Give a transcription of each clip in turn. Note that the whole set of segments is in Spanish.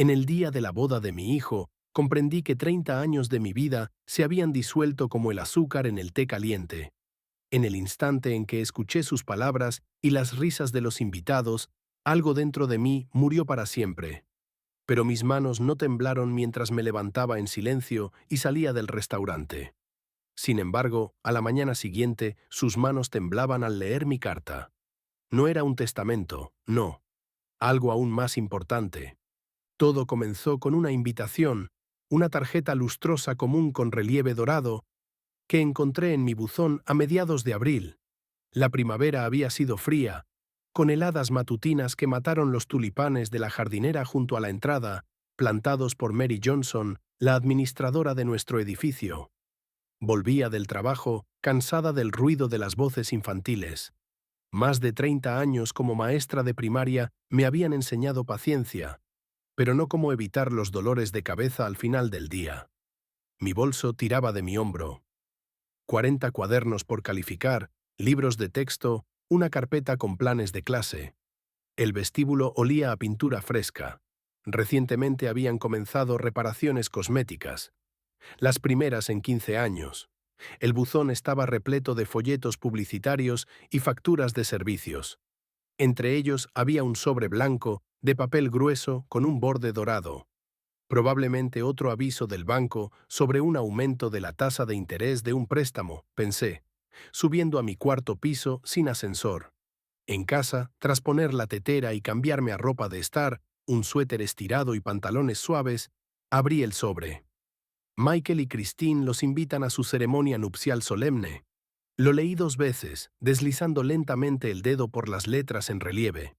En el día de la boda de mi hijo, comprendí que 30 años de mi vida se habían disuelto como el azúcar en el té caliente. En el instante en que escuché sus palabras y las risas de los invitados, algo dentro de mí murió para siempre. Pero mis manos no temblaron mientras me levantaba en silencio y salía del restaurante. Sin embargo, a la mañana siguiente, sus manos temblaban al leer mi carta. No era un testamento, no. Algo aún más importante. Todo comenzó con una invitación, una tarjeta lustrosa común con relieve dorado, que encontré en mi buzón a mediados de abril. La primavera había sido fría, con heladas matutinas que mataron los tulipanes de la jardinera junto a la entrada, plantados por Mary Johnson, la administradora de nuestro edificio. Volvía del trabajo, cansada del ruido de las voces infantiles. Más de 30 años como maestra de primaria me habían enseñado paciencia, pero no cómo evitar los dolores de cabeza al final del día. Mi bolso tiraba de mi hombro. 40 cuadernos por calificar, libros de texto, una carpeta con planes de clase. El vestíbulo olía a pintura fresca. Recientemente habían comenzado reparaciones cosméticas, las primeras en 15 años. El buzón estaba repleto de folletos publicitarios y facturas de servicios. Entre ellos había un sobre blanco, de papel grueso, con un borde dorado. Probablemente otro aviso del banco sobre un aumento de la tasa de interés de un préstamo, pensé, subiendo a mi cuarto piso sin ascensor. En casa, tras poner la tetera y cambiarme a ropa de estar, un suéter estirado y pantalones suaves, abrí el sobre. Michael y Christine los invitan a su ceremonia nupcial solemne. Lo leí 2 veces, deslizando lentamente el dedo por las letras en relieve.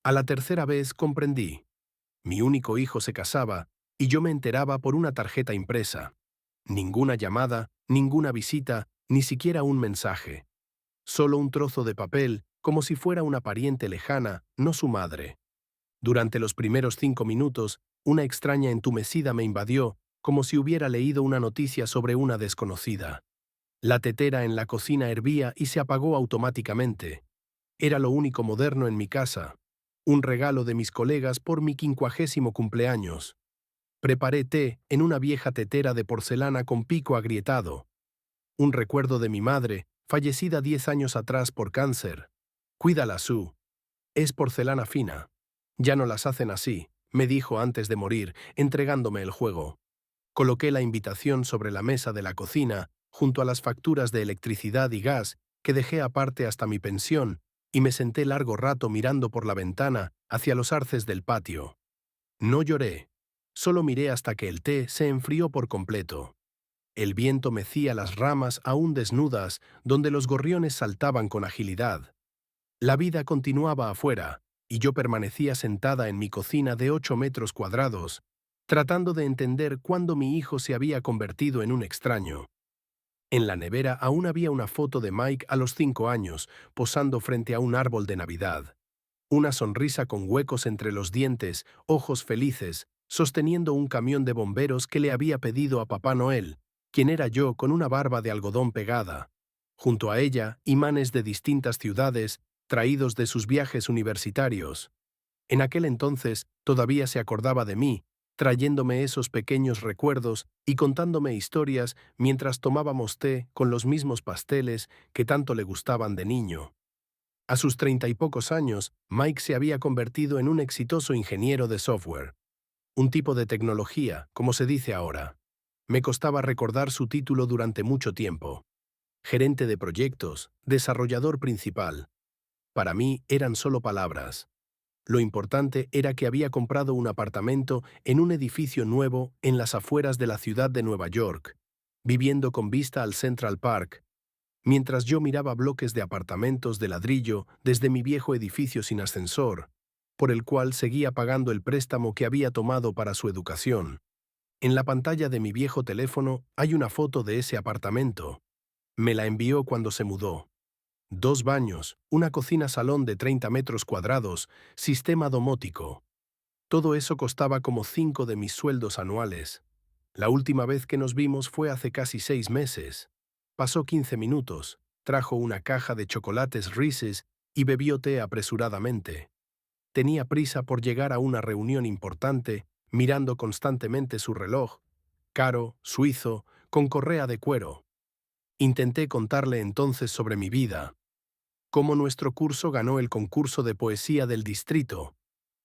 A la tercera vez comprendí. Mi único hijo se casaba, y yo me enteraba por una tarjeta impresa. Ninguna llamada, ninguna visita, ni siquiera un mensaje. Solo un trozo de papel, como si fuera una pariente lejana, no su madre. Durante los primeros 5 minutos, una extraña entumecida me invadió, como si hubiera leído una noticia sobre una desconocida. La tetera en la cocina hervía y se apagó automáticamente. Era lo único moderno en mi casa. Un regalo de mis colegas por mi 50º cumpleaños. Preparé té en una vieja tetera de porcelana con pico agrietado. Un recuerdo de mi madre, fallecida 10 años atrás por cáncer. Cuídala, Sue. Es porcelana fina. Ya no las hacen así, me dijo antes de morir, entregándome el juego. Coloqué la invitación sobre la mesa de la cocina, junto a las facturas de electricidad y gas, que dejé aparte hasta mi pensión, y me senté largo rato mirando por la ventana hacia los arces del patio. No lloré. Solo miré hasta que el té se enfrió por completo. El viento mecía las ramas aún desnudas, donde los gorriones saltaban con agilidad. La vida continuaba afuera, y yo permanecía sentada en mi cocina de 8 metros cuadrados, tratando de entender cuándo mi hijo se había convertido en un extraño. En la nevera aún había una foto de Mike a los 5 años, posando frente a un árbol de Navidad. Una sonrisa con huecos entre los dientes, ojos felices, sosteniendo un camión de bomberos que le había pedido a Papá Noel, quien era yo con una barba de algodón pegada. Junto a ella, imanes de distintas ciudades, traídos de sus viajes universitarios. En aquel entonces todavía se acordaba de mí, trayéndome esos pequeños recuerdos y contándome historias mientras tomábamos té con los mismos pasteles que tanto le gustaban de niño. A sus 30 y pocos años, Mike se había convertido en un exitoso ingeniero de software. Un tipo de tecnología, como se dice ahora. Me costaba recordar su título durante mucho tiempo. Gerente de proyectos, desarrollador principal. Para mí eran solo palabras. Lo importante era que había comprado un apartamento en un edificio nuevo en las afueras de la ciudad de Nueva York, viviendo con vista al Central Park, mientras yo miraba bloques de apartamentos de ladrillo desde mi viejo edificio sin ascensor, por el cual seguía pagando el préstamo que había tomado para su educación. En la pantalla de mi viejo teléfono hay una foto de ese apartamento. Me la envió cuando se mudó. 2 baños, una cocina-salón de 30 metros cuadrados, sistema domótico. Todo eso costaba como 5 de mis sueldos anuales. La última vez que nos vimos fue hace casi 6 meses. Pasó 15 minutos, trajo una caja de chocolates Reese's y bebió té apresuradamente. Tenía prisa por llegar a una reunión importante, mirando constantemente su reloj, caro, suizo, con correa de cuero. Intenté contarle entonces sobre mi vida, cómo nuestro curso ganó el concurso de poesía del distrito,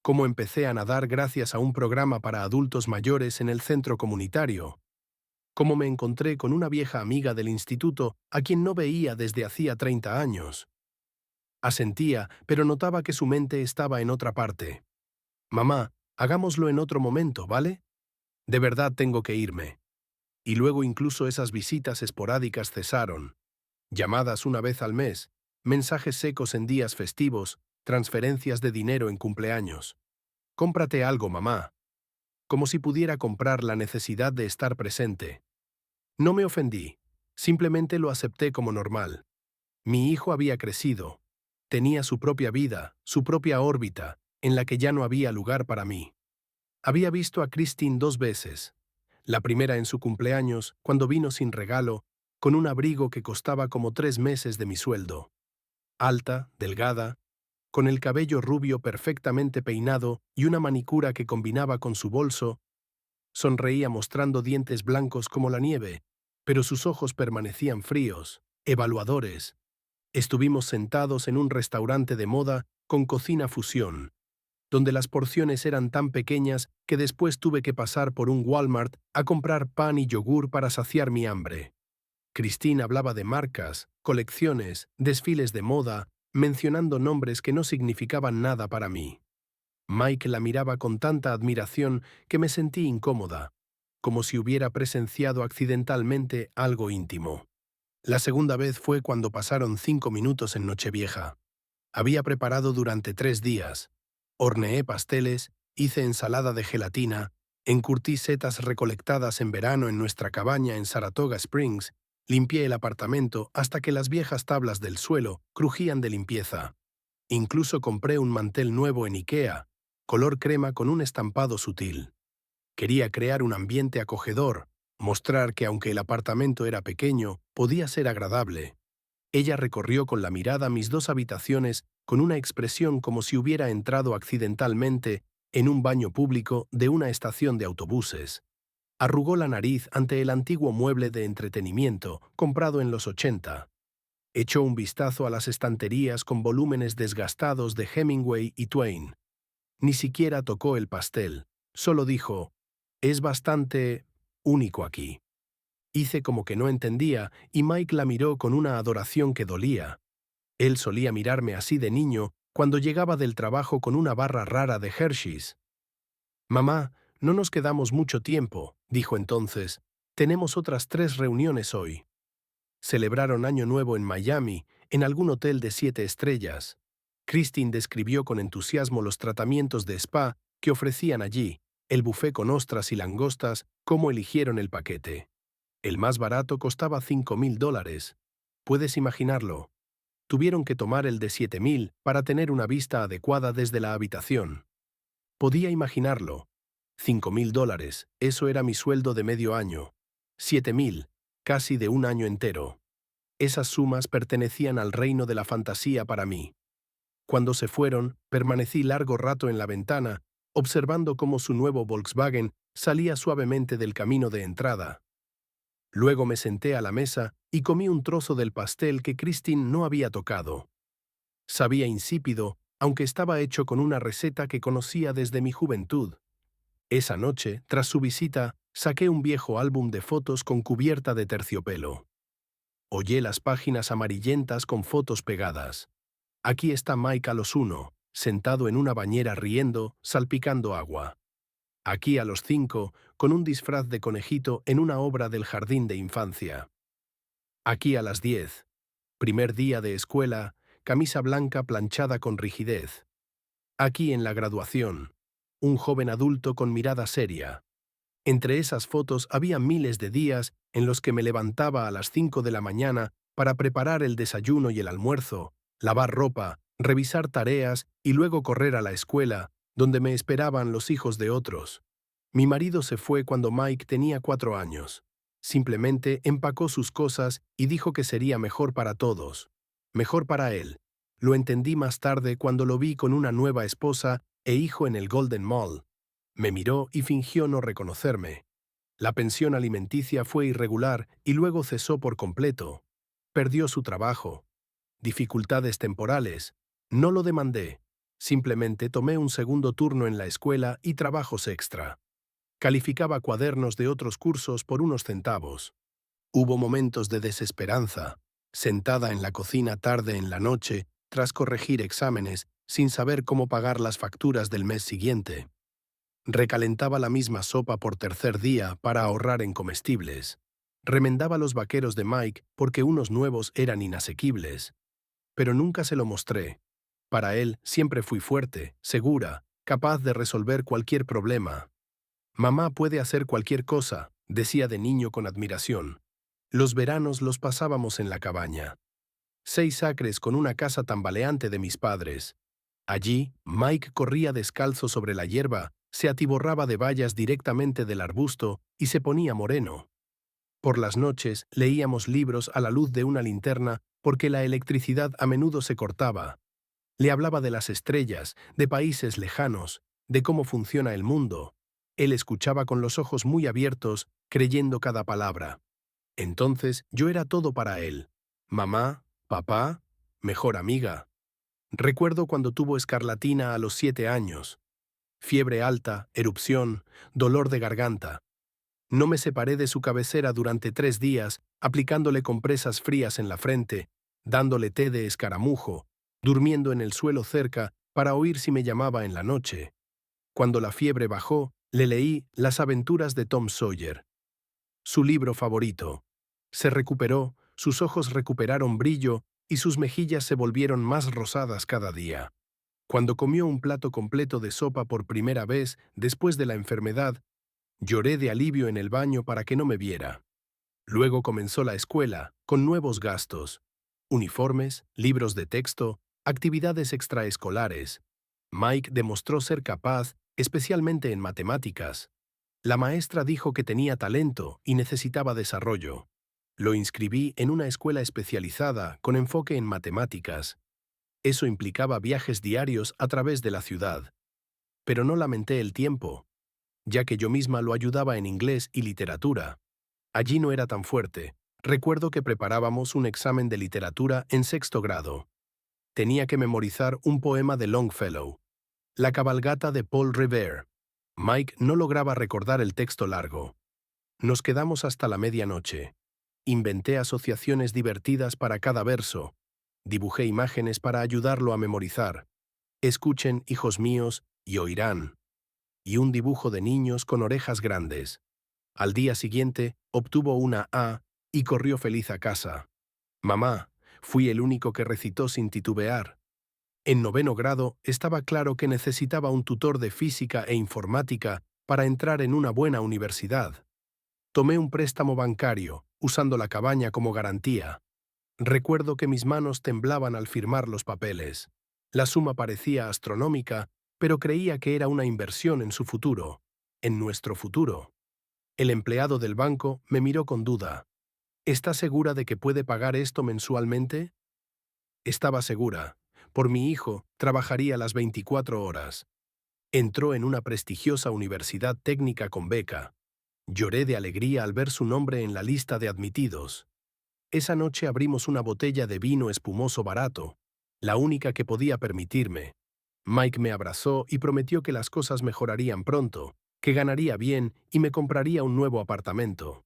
cómo empecé a nadar gracias a un programa para adultos mayores en el centro comunitario, cómo me encontré con una vieja amiga del instituto a quien no veía desde hacía 30 años. Asentía, pero notaba que su mente estaba en otra parte. Mamá, hagámoslo en otro momento, ¿vale? De verdad tengo que irme. Y luego incluso esas visitas esporádicas cesaron. Llamadas una vez al mes, mensajes secos en días festivos, transferencias de dinero en cumpleaños. Cómprate algo, mamá. Como si pudiera comprar la necesidad de estar presente. No me ofendí. Simplemente lo acepté como normal. Mi hijo había crecido. Tenía su propia vida, su propia órbita, en la que ya no había lugar para mí. Había visto a Christine 2 veces. La primera en su cumpleaños, cuando vino sin regalo, con un abrigo que costaba como 3 meses de mi sueldo. Alta, delgada, con el cabello rubio perfectamente peinado y una manicura que combinaba con su bolso, sonreía mostrando dientes blancos como la nieve, pero sus ojos permanecían fríos, evaluadores. Estuvimos sentados en un restaurante de moda con cocina fusión, donde las porciones eran tan pequeñas que después tuve que pasar por un Walmart a comprar pan y yogur para saciar mi hambre. Christine hablaba de marcas, colecciones, desfiles de moda, mencionando nombres que no significaban nada para mí. Mike la miraba con tanta admiración que me sentí incómoda, como si hubiera presenciado accidentalmente algo íntimo. La segunda vez fue cuando pasaron 5 minutos en Nochevieja. Había preparado durante 3 días. Horneé pasteles, hice ensalada de gelatina, encurtí setas recolectadas en verano en nuestra cabaña en Saratoga Springs, limpié el apartamento hasta que las viejas tablas del suelo crujían de limpieza. Incluso compré un mantel nuevo en IKEA, color crema con un estampado sutil. Quería crear un ambiente acogedor, mostrar que aunque el apartamento era pequeño, podía ser agradable. Ella recorrió con la mirada mis 2 habitaciones con una expresión como si hubiera entrado accidentalmente en un baño público de una estación de autobuses. Arrugó la nariz ante el antiguo mueble de entretenimiento comprado en los 80. Echó un vistazo a las estanterías con volúmenes desgastados de Hemingway y Twain. Ni siquiera tocó el pastel, solo dijo, «Es bastante único aquí». Hice como que no entendía y Mike la miró con una adoración que dolía. Él solía mirarme así de niño cuando llegaba del trabajo con una barra rara de Hershey's. «Mamá, no nos quedamos mucho tiempo», dijo entonces. «Tenemos otras 3 reuniones hoy». Celebraron Año Nuevo en Miami, en algún hotel de 7 estrellas. Christine describió con entusiasmo los tratamientos de spa que ofrecían allí, el buffet con ostras y langostas, cómo eligieron el paquete. El más barato costaba $5.000. Puedes imaginarlo. Tuvieron que tomar el de 7.000 para tener una vista adecuada desde la habitación. Podía imaginarlo. $5.000, eso era mi sueldo de medio año. 7.000, casi de un año entero. Esas sumas pertenecían al reino de la fantasía para mí. Cuando se fueron, permanecí largo rato en la ventana, observando cómo su nuevo Volkswagen salía suavemente del camino de entrada. Luego me senté a la mesa y comí un trozo del pastel que Christine no había tocado. Sabía insípido, aunque estaba hecho con una receta que conocía desde mi juventud. Esa noche, tras su visita, saqué un viejo álbum de fotos con cubierta de terciopelo. Hollé las páginas amarillentas con fotos pegadas. Aquí está Mike a los 1, sentado en una bañera riendo, salpicando agua. Aquí a los 5, con un disfraz de conejito en una obra del jardín de infancia. Aquí a las 10, primer día de escuela, camisa blanca planchada con rigidez. Aquí en la graduación, un joven adulto con mirada seria. Entre esas fotos había miles de días en los que me levantaba a las 5 de la mañana para preparar el desayuno y el almuerzo, lavar ropa, revisar tareas y luego correr a la escuela, donde me esperaban los hijos de otros. Mi marido se fue cuando Mike tenía 4 años. Simplemente empacó sus cosas y dijo que sería mejor para todos. Mejor para él. Lo entendí más tarde cuando lo vi con una nueva esposa e hijo en el Golden Mall. Me miró y fingió no reconocerme. La pensión alimenticia fue irregular y luego cesó por completo. Perdió su trabajo. Dificultades temporales. No lo demandé. Simplemente tomé un segundo turno en la escuela y trabajos extra. Calificaba cuadernos de otros cursos por unos centavos. Hubo momentos de desesperanza, sentada en la cocina tarde en la noche, tras corregir exámenes, sin saber cómo pagar las facturas del mes siguiente. Recalentaba la misma sopa por tercer día para ahorrar en comestibles. Remendaba los vaqueros de Mike porque unos nuevos eran inasequibles. Pero nunca se lo mostré. Para él siempre fui fuerte, segura, capaz de resolver cualquier problema. Mamá puede hacer cualquier cosa, decía de niño con admiración. Los veranos los pasábamos en la cabaña. 6 acres con una casa tambaleante de mis padres. Allí, Mike corría descalzo sobre la hierba, se atiborraba de bayas directamente del arbusto y se ponía moreno. Por las noches leíamos libros a la luz de una linterna porque la electricidad a menudo se cortaba. Le hablaba de las estrellas, de países lejanos, de cómo funciona el mundo. Él escuchaba con los ojos muy abiertos, creyendo cada palabra. Entonces yo era todo para él. Mamá, papá, mejor amiga. Recuerdo cuando tuvo escarlatina a los 7 años. Fiebre alta, erupción, dolor de garganta. No me separé de su cabecera durante 3 días, aplicándole compresas frías en la frente, dándole té de escaramujo, durmiendo en el suelo cerca para oír si me llamaba en la noche. Cuando la fiebre bajó, le leí Las aventuras de Tom Sawyer, su libro favorito. Se recuperó, sus ojos recuperaron brillo y sus mejillas se volvieron más rosadas cada día. Cuando comió un plato completo de sopa por primera vez después de la enfermedad, lloré de alivio en el baño para que no me viera. Luego comenzó la escuela, con nuevos gastos. Uniformes, libros de texto, actividades extraescolares. Mike demostró ser capaz, especialmente en matemáticas. La maestra dijo que tenía talento y necesitaba desarrollo. Lo inscribí en una escuela especializada con enfoque en matemáticas. Eso implicaba viajes diarios a través de la ciudad. Pero no lamenté el tiempo, ya que yo misma lo ayudaba en inglés y literatura. Allí no era tan fuerte. Recuerdo que preparábamos un examen de literatura en 6º grado. Tenía que memorizar un poema de Longfellow, La cabalgata de Paul Revere. Mike no lograba recordar el texto largo. Nos quedamos hasta la medianoche. Inventé asociaciones divertidas para cada verso. Dibujé imágenes para ayudarlo a memorizar. Escuchen, hijos míos, y oirán. Y un dibujo de niños con orejas grandes. Al día siguiente, obtuvo una A y corrió feliz a casa. Mamá, fui el único que recitó sin titubear. En 9º grado estaba claro que necesitaba un tutor de física e informática para entrar en una buena universidad. Tomé un préstamo bancario, usando la cabaña como garantía. Recuerdo que mis manos temblaban al firmar los papeles. La suma parecía astronómica, pero creía que era una inversión en su futuro, en nuestro futuro. El empleado del banco me miró con duda. ¿Está segura de que puede pagar esto mensualmente? Estaba segura. Por mi hijo, trabajaría las 24 horas. Entró en una prestigiosa universidad técnica con beca. Lloré de alegría al ver su nombre en la lista de admitidos. Esa noche abrimos una botella de vino espumoso barato, la única que podía permitirme. Mike me abrazó y prometió que las cosas mejorarían pronto, que ganaría bien y me compraría un nuevo apartamento.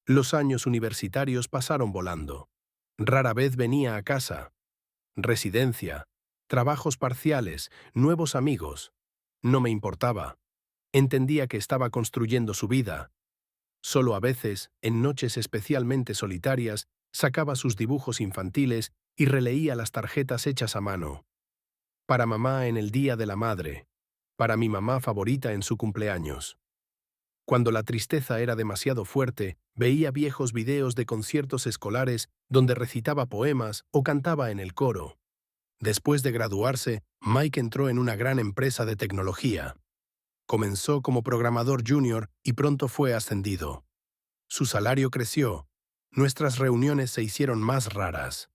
Los años universitarios pasaron volando. Rara vez venía a casa. Residencia, trabajos parciales, nuevos amigos. No me importaba. Entendía que estaba construyendo su vida. Solo a veces, en noches especialmente solitarias, sacaba sus dibujos infantiles y releía las tarjetas hechas a mano. Para mamá en el Día de la Madre. Para mi mamá favorita en su cumpleaños. Cuando la tristeza era demasiado fuerte, veía viejos videos de conciertos escolares donde recitaba poemas o cantaba en el coro. Después de graduarse, Mike entró en una gran empresa de tecnología. Comenzó como programador junior y pronto fue ascendido. Su salario creció. Nuestras reuniones se hicieron más raras.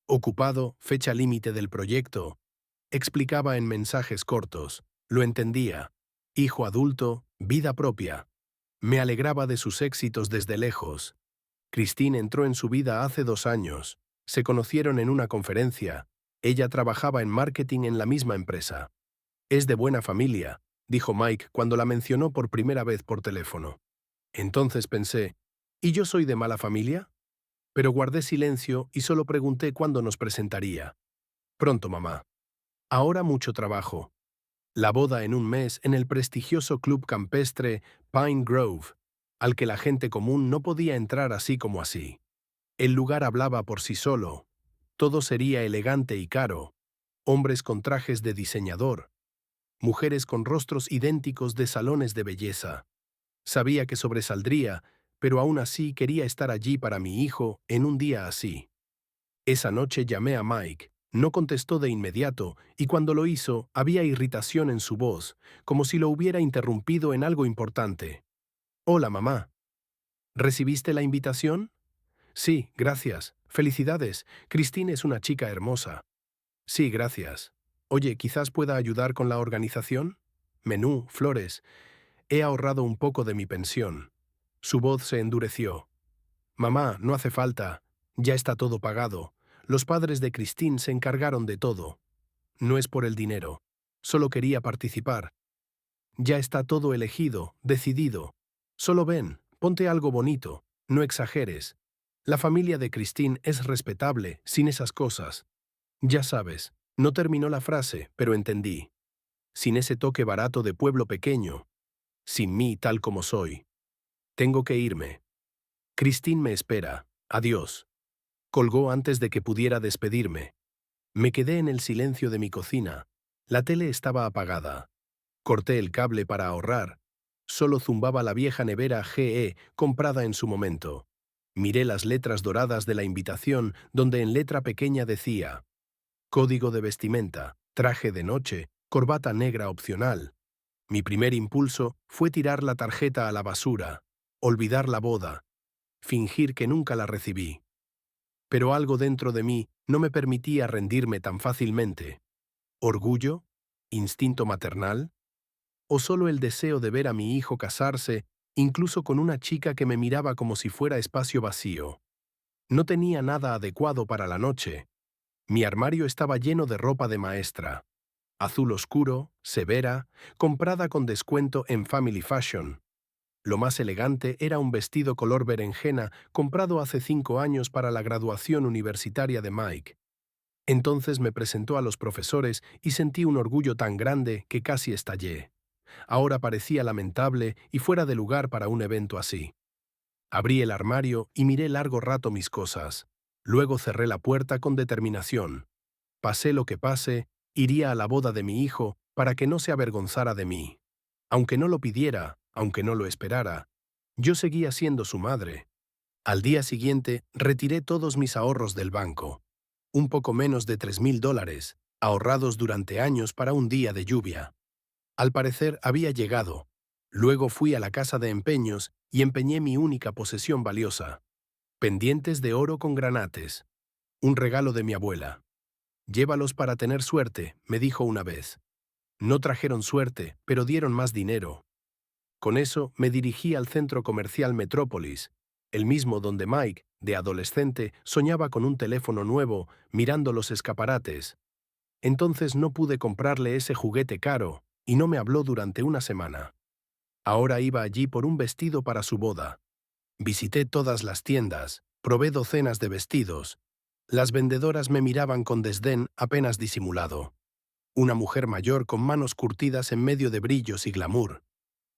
Ocupado, fecha límite del proyecto. Explicaba en mensajes cortos. Lo entendía. Hijo adulto, vida propia. Me alegraba de sus éxitos desde lejos. Christine entró en su vida hace 2 años. Se conocieron en una conferencia. Ella trabajaba en marketing en la misma empresa. Es de buena familia, dijo Mike cuando la mencionó por primera vez por teléfono. Entonces pensé, ¿y yo soy de mala familia? Pero guardé silencio y solo pregunté cuándo nos presentaría. Pronto, mamá. Ahora mucho trabajo. La boda en un mes en el prestigioso club campestre Pine Grove, al que la gente común no podía entrar así como así. El lugar hablaba por sí solo. Todo sería elegante y caro. Hombres con trajes de diseñador. Mujeres con rostros idénticos de salones de belleza. Sabía que sobresaldría, pero aún así quería estar allí para mi hijo en un día así. Esa noche llamé a Mike. No contestó de inmediato, y cuando lo hizo, había irritación en su voz, como si lo hubiera interrumpido en algo importante. Hola, mamá. ¿Recibiste la invitación? Sí, gracias. Felicidades. Christine es una chica hermosa. Sí, gracias. Oye, ¿quizás pueda ayudar con la organización? Menú, flores. He ahorrado un poco de mi pensión. Su voz se endureció. Mamá, no hace falta. Ya está todo pagado. Los padres de Christine se encargaron de todo. No es por el dinero. Solo quería participar. Ya está todo elegido, decidido. Solo ven, ponte algo bonito. No exageres. La familia de Christine es respetable, sin esas cosas. Ya sabes, no terminó la frase, pero entendí. Sin ese toque barato de pueblo pequeño. Sin mí tal como soy. Tengo que irme. Christine me espera. Adiós. Colgó antes de que pudiera despedirme. Me quedé en el silencio de mi cocina. La tele estaba apagada. Corté el cable para ahorrar. Solo zumbaba la vieja nevera GE comprada en su momento. Miré las letras doradas de la invitación donde en letra pequeña decía: código de vestimenta, traje de noche, corbata negra opcional. Mi primer impulso fue tirar la tarjeta a la basura, olvidar la boda, fingir que nunca la recibí. Pero algo dentro de mí no me permitía rendirme tan fácilmente. ¿Orgullo? ¿Instinto maternal? ¿O solo el deseo de ver a mi hijo casarse, incluso con una chica que me miraba como si fuera espacio vacío? No tenía nada adecuado para la noche. Mi armario estaba lleno de ropa de maestra. Azul oscuro, severa, comprada con descuento en Family Fashion. Lo más elegante era un vestido color berenjena comprado hace 5 años para la graduación universitaria de Mike. Entonces me presentó a los profesores y sentí un orgullo tan grande que casi estallé. Ahora parecía lamentable y fuera de lugar para un evento así. Abrí el armario y miré largo rato mis cosas. Luego cerré la puerta con determinación. Pase lo que pase, iría a la boda de mi hijo para que no se avergonzara de mí. Aunque no lo pidiera, aunque no lo esperara, yo seguía siendo su madre. Al día siguiente, retiré todos mis ahorros del banco. Un poco menos de $3,000, ahorrados durante años para un día de lluvia. Al parecer había llegado. Luego fui a la casa de empeños y empeñé mi única posesión valiosa. Pendientes de oro con granates. Un regalo de mi abuela. Llévalos para tener suerte, me dijo una vez. No trajeron suerte, pero dieron más dinero. Con eso me dirigí al centro comercial Metrópolis, el mismo donde Mike, de adolescente, soñaba con un teléfono nuevo, mirando los escaparates. Entonces no pude comprarle ese juguete caro, y no me habló durante una semana. Ahora iba allí por un vestido para su boda. Visité todas las tiendas, probé docenas de vestidos. Las vendedoras me miraban con desdén apenas disimulado. Una mujer mayor con manos curtidas en medio de brillos y glamour.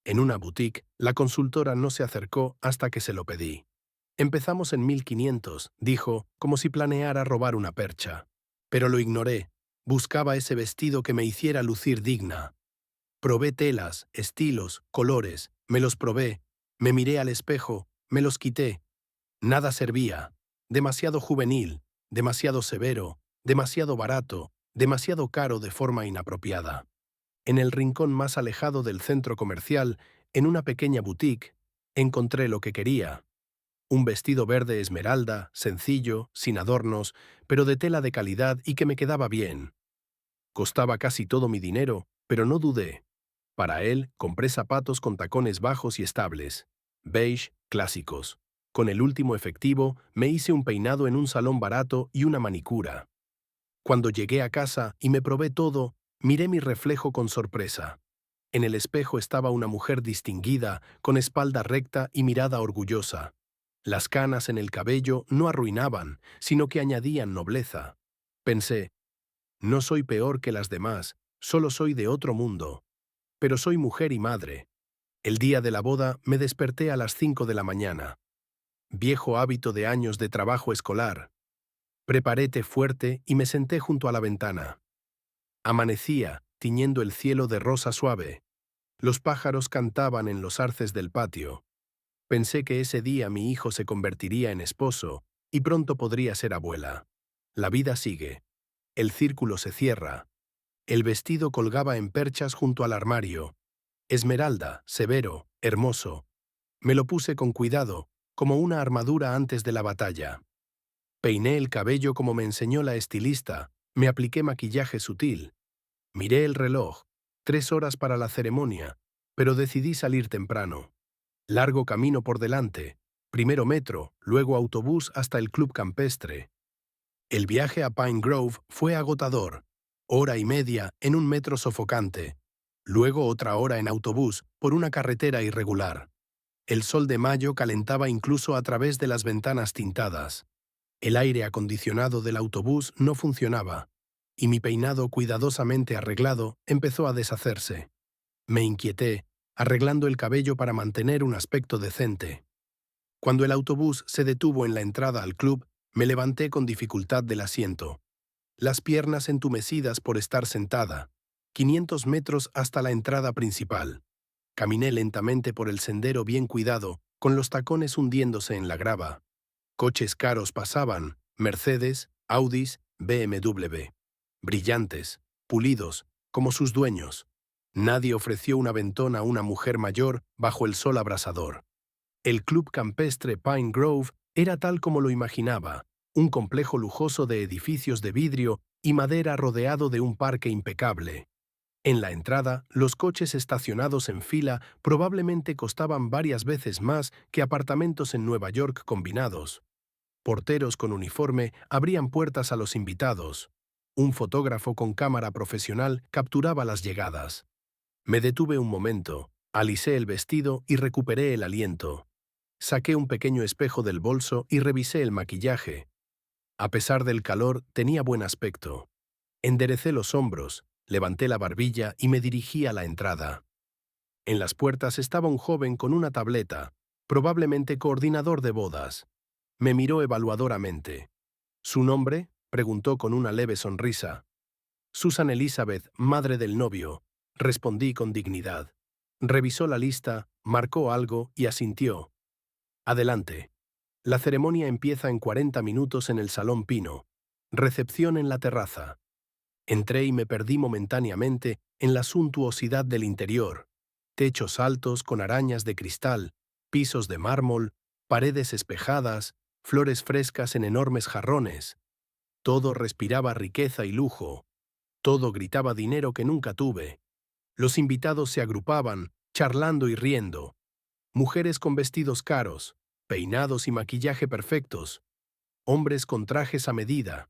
En una boutique, la consultora no se acercó hasta que se lo pedí. Empezamos en 1500, dijo, como si planeara robar una percha. Pero lo ignoré. Buscaba ese vestido que me hiciera lucir digna. Probé telas, estilos, colores, me los probé, me miré al espejo, me los quité. Nada servía. Demasiado juvenil, demasiado severo, demasiado barato, demasiado caro de forma inapropiada. En el rincón más alejado del centro comercial, en una pequeña boutique, encontré lo que quería. Un vestido verde esmeralda, sencillo, sin adornos, pero de tela de calidad y que me quedaba bien. Costaba casi todo mi dinero, pero no dudé. Para él, compré zapatos con tacones bajos y estables, beige, clásicos. Con el último efectivo, me hice un peinado en un salón barato y una manicura. Cuando llegué a casa y me probé todo, miré mi reflejo con sorpresa. En el espejo estaba una mujer distinguida, con espalda recta y mirada orgullosa. Las canas en el cabello no arruinaban, sino que añadían nobleza. Pensé, no soy peor que las demás, solo soy de otro mundo. Pero soy mujer y madre. El día de la boda me desperté a las 5 de la mañana. Viejo hábito de años de trabajo escolar. Preparé té fuerte y me senté junto a la ventana. Amanecía, tiñendo el cielo de rosa suave. Los pájaros cantaban en los arces del patio. Pensé que ese día mi hijo se convertiría en esposo y pronto podría ser abuela. La vida sigue. El círculo se cierra. El vestido colgaba en perchas junto al armario. Esmeralda, severo, hermoso. Me lo puse con cuidado, como una armadura antes de la batalla. Peiné el cabello como me enseñó la estilista, me apliqué maquillaje sutil. Miré el reloj, 3 horas para la ceremonia, pero decidí salir temprano. Largo camino por delante, primero metro, luego autobús hasta el club campestre. El viaje a Pine Grove fue agotador, 1 hora y media en un metro sofocante, luego otra hora en autobús por una carretera irregular. El sol de mayo calentaba incluso a través de las ventanas tintadas. El aire acondicionado del autobús no funcionaba, y mi peinado cuidadosamente arreglado empezó a deshacerse. Me inquieté, arreglando el cabello para mantener un aspecto decente. Cuando el autobús se detuvo en la entrada al club, me levanté con dificultad del asiento. Las piernas entumecidas por estar sentada. 500 metros hasta la entrada principal. Caminé lentamente por el sendero bien cuidado, con los tacones hundiéndose en la grava. Coches caros pasaban, Mercedes, Audis, BMW. Brillantes, pulidos, como sus dueños. Nadie ofreció un aventón a una mujer mayor bajo el sol abrasador. El club campestre Pine Grove era tal como lo imaginaba, un complejo lujoso de edificios de vidrio y madera rodeado de un parque impecable. En la entrada, los coches estacionados en fila probablemente costaban varias veces más que apartamentos en Nueva York combinados. Porteros con uniforme abrían puertas a los invitados. Un fotógrafo con cámara profesional capturaba las llegadas. Me detuve un momento, alisé el vestido y recuperé el aliento. Saqué un pequeño espejo del bolso y revisé el maquillaje. A pesar del calor, tenía buen aspecto. Enderecé los hombros, levanté la barbilla y me dirigí a la entrada. En las puertas estaba un joven con una tableta, probablemente coordinador de bodas. Me miró evaluadoramente. ¿Su nombre?, preguntó con una leve sonrisa. Susan Elizabeth, madre del novio, respondí con dignidad. Revisó la lista, marcó algo y asintió. Adelante. La ceremonia empieza en 40 minutos en el Salón Pino. Recepción en la terraza. Entré y me perdí momentáneamente en la suntuosidad del interior. Techos altos con arañas de cristal, pisos de mármol, paredes espejadas, flores frescas en enormes jarrones. Todo respiraba riqueza y lujo. Todo gritaba dinero que nunca tuve. Los invitados se agrupaban, charlando y riendo. Mujeres con vestidos caros, peinados y maquillaje perfectos. Hombres con trajes a medida.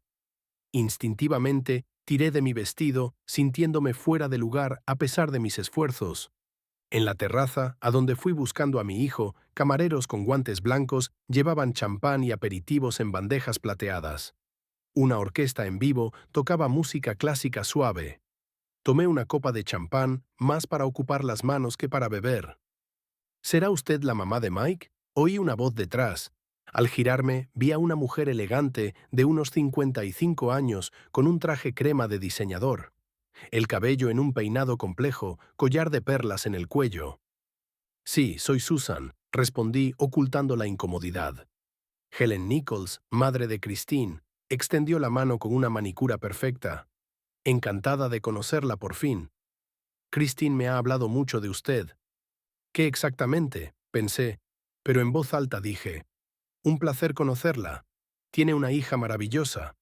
Instintivamente, tiré de mi vestido, sintiéndome fuera de lugar a pesar de mis esfuerzos. En la terraza, a donde fui buscando a mi hijo, camareros con guantes blancos llevaban champán y aperitivos en bandejas plateadas. Una orquesta en vivo tocaba música clásica suave. Tomé una copa de champán, más para ocupar las manos que para beber. ¿Será usted la mamá de Mike? Oí una voz detrás. Al girarme, vi a una mujer elegante de unos 55 años con un traje crema de diseñador. El cabello en un peinado complejo, collar de perlas en el cuello. Sí, soy Susan, respondí ocultando la incomodidad. Helen Nichols, madre de Christine, extendió la mano con una manicura perfecta. Encantada de conocerla por fin. Christine me ha hablado mucho de usted. ¿Qué exactamente?, pensé, pero en voz alta dije. Un placer conocerla. Tiene una hija maravillosa.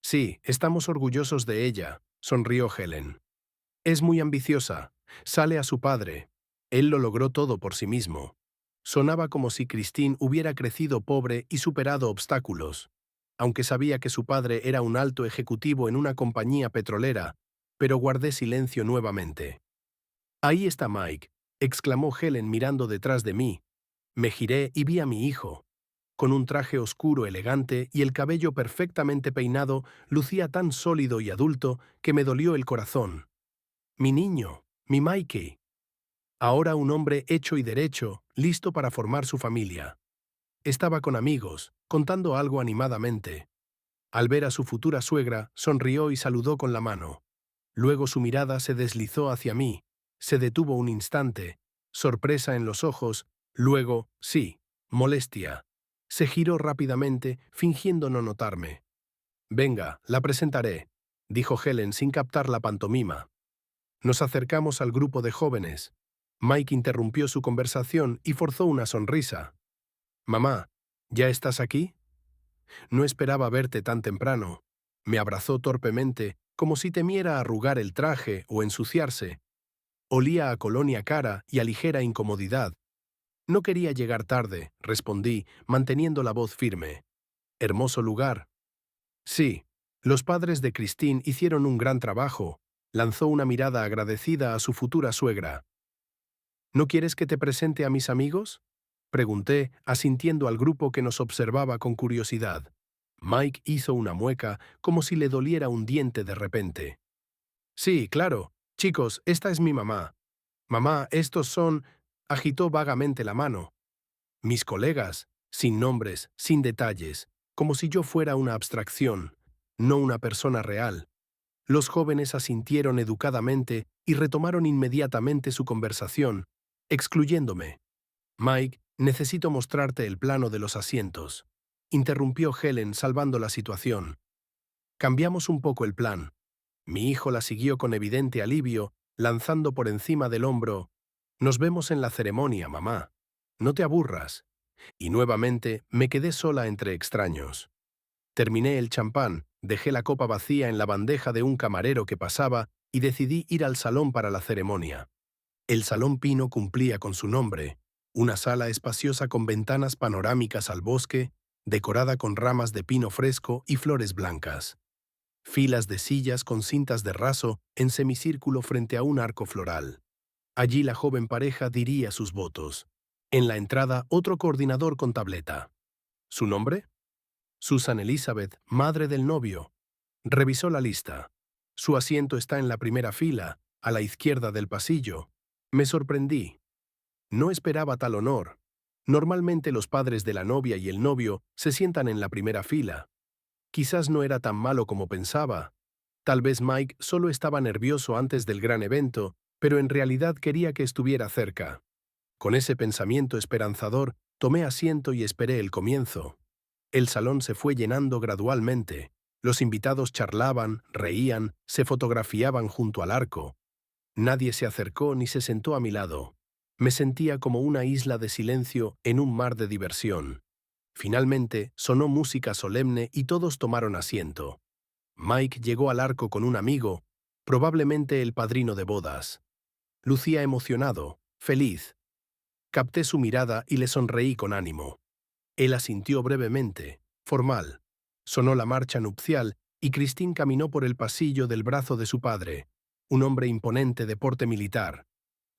Sí, estamos orgullosos de ella, sonrió Helen. Es muy ambiciosa, Sale a su padre. Él lo logró todo por sí mismo. Sonaba como si Christine hubiera crecido pobre y superado obstáculos. Aunque sabía que su padre era un alto ejecutivo en una compañía petrolera, pero guardé silencio nuevamente. «Ahí está Mike», exclamó Helen mirando detrás de mí. Me giré y vi a mi hijo. Con un traje oscuro elegante y el cabello perfectamente peinado, lucía tan sólido y adulto que me dolió el corazón. Mi niño, mi Mikey. Ahora un hombre hecho y derecho, listo para formar su familia. Estaba con amigos, contando algo animadamente. Al ver a su futura suegra, sonrió y saludó con la mano. Luego su mirada se deslizó hacia mí, se detuvo un instante, sorpresa en los ojos, luego, sí, molestia. Se giró rápidamente, fingiendo no notarme. «Venga, la presentaré», dijo Helen sin captar la pantomima. Nos acercamos al grupo de jóvenes. Mike interrumpió su conversación y forzó una sonrisa. «Mamá, ¿ya estás aquí? No esperaba verte tan temprano». Me abrazó torpemente, como si temiera arrugar el traje o ensuciarse. Olía a colonia cara y a ligera incomodidad. «No quería llegar tarde», respondí, manteniendo la voz firme. «Hermoso lugar». «Sí, los padres de Christine hicieron un gran trabajo», lanzó una mirada agradecida a su futura suegra. «¿No quieres que te presente a mis amigos?», pregunté, asintiendo al grupo que nos observaba con curiosidad. Mike hizo una mueca, como si le doliera un diente de repente. «Sí, claro. Chicos, esta es mi mamá. Mamá, estos son…», agitó vagamente la mano. «Mis colegas», sin nombres, sin detalles, como si yo fuera una abstracción, no una persona real. Los jóvenes asintieron educadamente y retomaron inmediatamente su conversación, excluyéndome. «Mike, necesito mostrarte el plano de los asientos», interrumpió Helen salvando la situación. Cambiamos un poco el plan. Mi hijo la siguió con evidente alivio, lanzando por encima del hombro: «Nos vemos en la ceremonia, mamá. No te aburras». Y nuevamente me quedé sola entre extraños. Terminé el champán, dejé la copa vacía en la bandeja de un camarero que pasaba y decidí ir al salón para la ceremonia. El Salón Pino cumplía con su nombre, una sala espaciosa con ventanas panorámicas al bosque, decorada con ramas de pino fresco y flores blancas. Filas de sillas con cintas de raso en semicírculo frente a un arco floral. Allí la joven pareja diría sus votos. En la entrada, otro coordinador con tableta. ¿Su nombre? Susan Elizabeth, madre del novio. Revisó la lista. Su asiento está en la primera fila, a la izquierda del pasillo. Me sorprendí. No esperaba tal honor. Normalmente los padres de la novia y el novio se sientan en la primera fila. Quizás no era tan malo como pensaba. Tal vez Mike solo estaba nervioso antes del gran evento, pero en realidad quería que estuviera cerca. Con ese pensamiento esperanzador, tomé asiento y esperé el comienzo. El salón se fue llenando gradualmente. Los invitados charlaban, reían, se fotografiaban junto al arco. Nadie se acercó ni se sentó a mi lado. Me sentía como una isla de silencio en un mar de diversión. Finalmente, sonó música solemne y todos tomaron asiento. Mike llegó al arco con un amigo, probablemente el padrino de bodas. Lucía emocionado, feliz. Capté su mirada y le sonreí con ánimo. Él asintió brevemente, formal. Sonó la marcha nupcial y Christine caminó por el pasillo del brazo de su padre, un hombre imponente de porte militar.